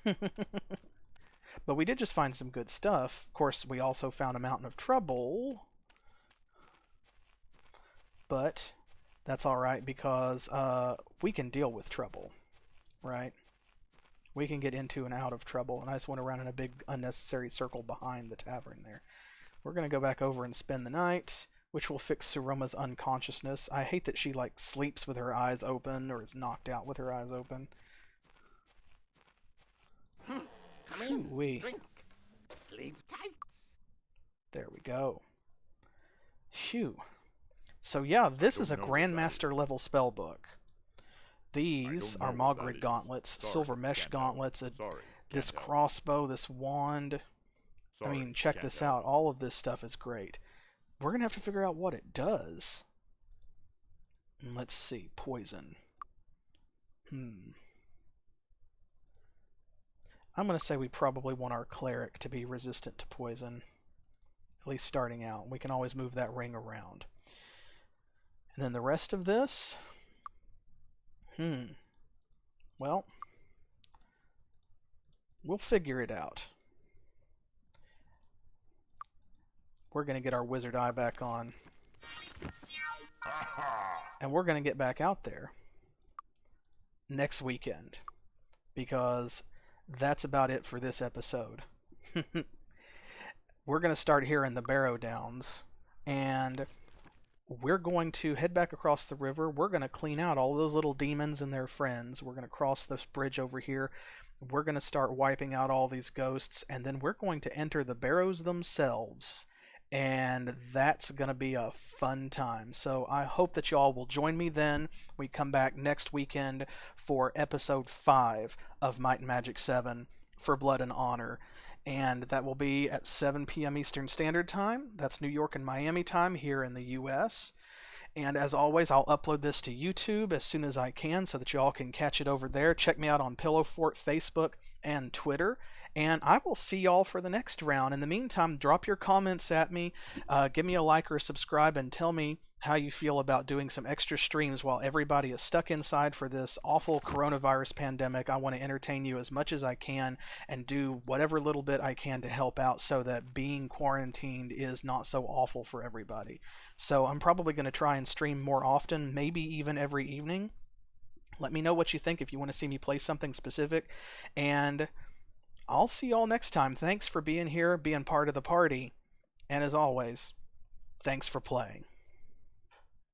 But we did just find some good stuff. Of course, we also found a mountain of trouble. But that's alright because we can deal with trouble, right? We can get into and out of trouble, and I just went around in a big unnecessary circle behind the tavern there. We're going to go back over and spend the night, which will fix Suroma's unconsciousness. I hate that she, like, sleeps with her eyes open or is knocked out with her eyes open. Come in, drink, sleep tight. There we go. Phew. So yeah, this is a Grandmaster level spell book. These are Mogrig gauntlets, silver mesh gauntlets, this crossbow, this wand. I mean, check this out. All of this stuff is great. We're going to have to figure out what it does. Let's see. Poison. I'm going to say we probably want our cleric to be resistant to poison. At least starting out. We can always move that ring around. And then the rest of this... Well, we'll figure it out. We're going to get our wizard eye back on. And we're going to get back out there next weekend. Because that's about it for this episode. We're going to start here in the Barrow Downs. And we're going to head back across the river. We're going to clean out all those little demons and their friends. We're going to cross this bridge over here. We're going to start wiping out all these ghosts. And then we're going to enter the barrows themselves. And that's going to be a fun time. So I hope that you all will join me then. We come back next weekend for episode 5 of Might and Magic 7 for Blood and Honor. And that will be at 7 p.m. Eastern Standard Time. That's New York and Miami time here in the U.S. And as always, I'll upload this to YouTube as soon as I can so that you all can catch it over there. Check me out on Pillow Fort, Facebook, and Twitter. And I will see y'all for the next round. In the meantime, drop your comments at me. Give me a like or a subscribe and tell me how you feel about doing some extra streams while everybody is stuck inside for this awful coronavirus pandemic. I want to entertain you as much as I can and do whatever little bit I can to help out so that being quarantined is not so awful for everybody. So I'm probably going to try and stream more often, maybe even every evening. Let me know what you think if you want to see me play something specific. And I'll see y'all next time. Thanks for being here, being part of the party. And as always, Thanks for playing.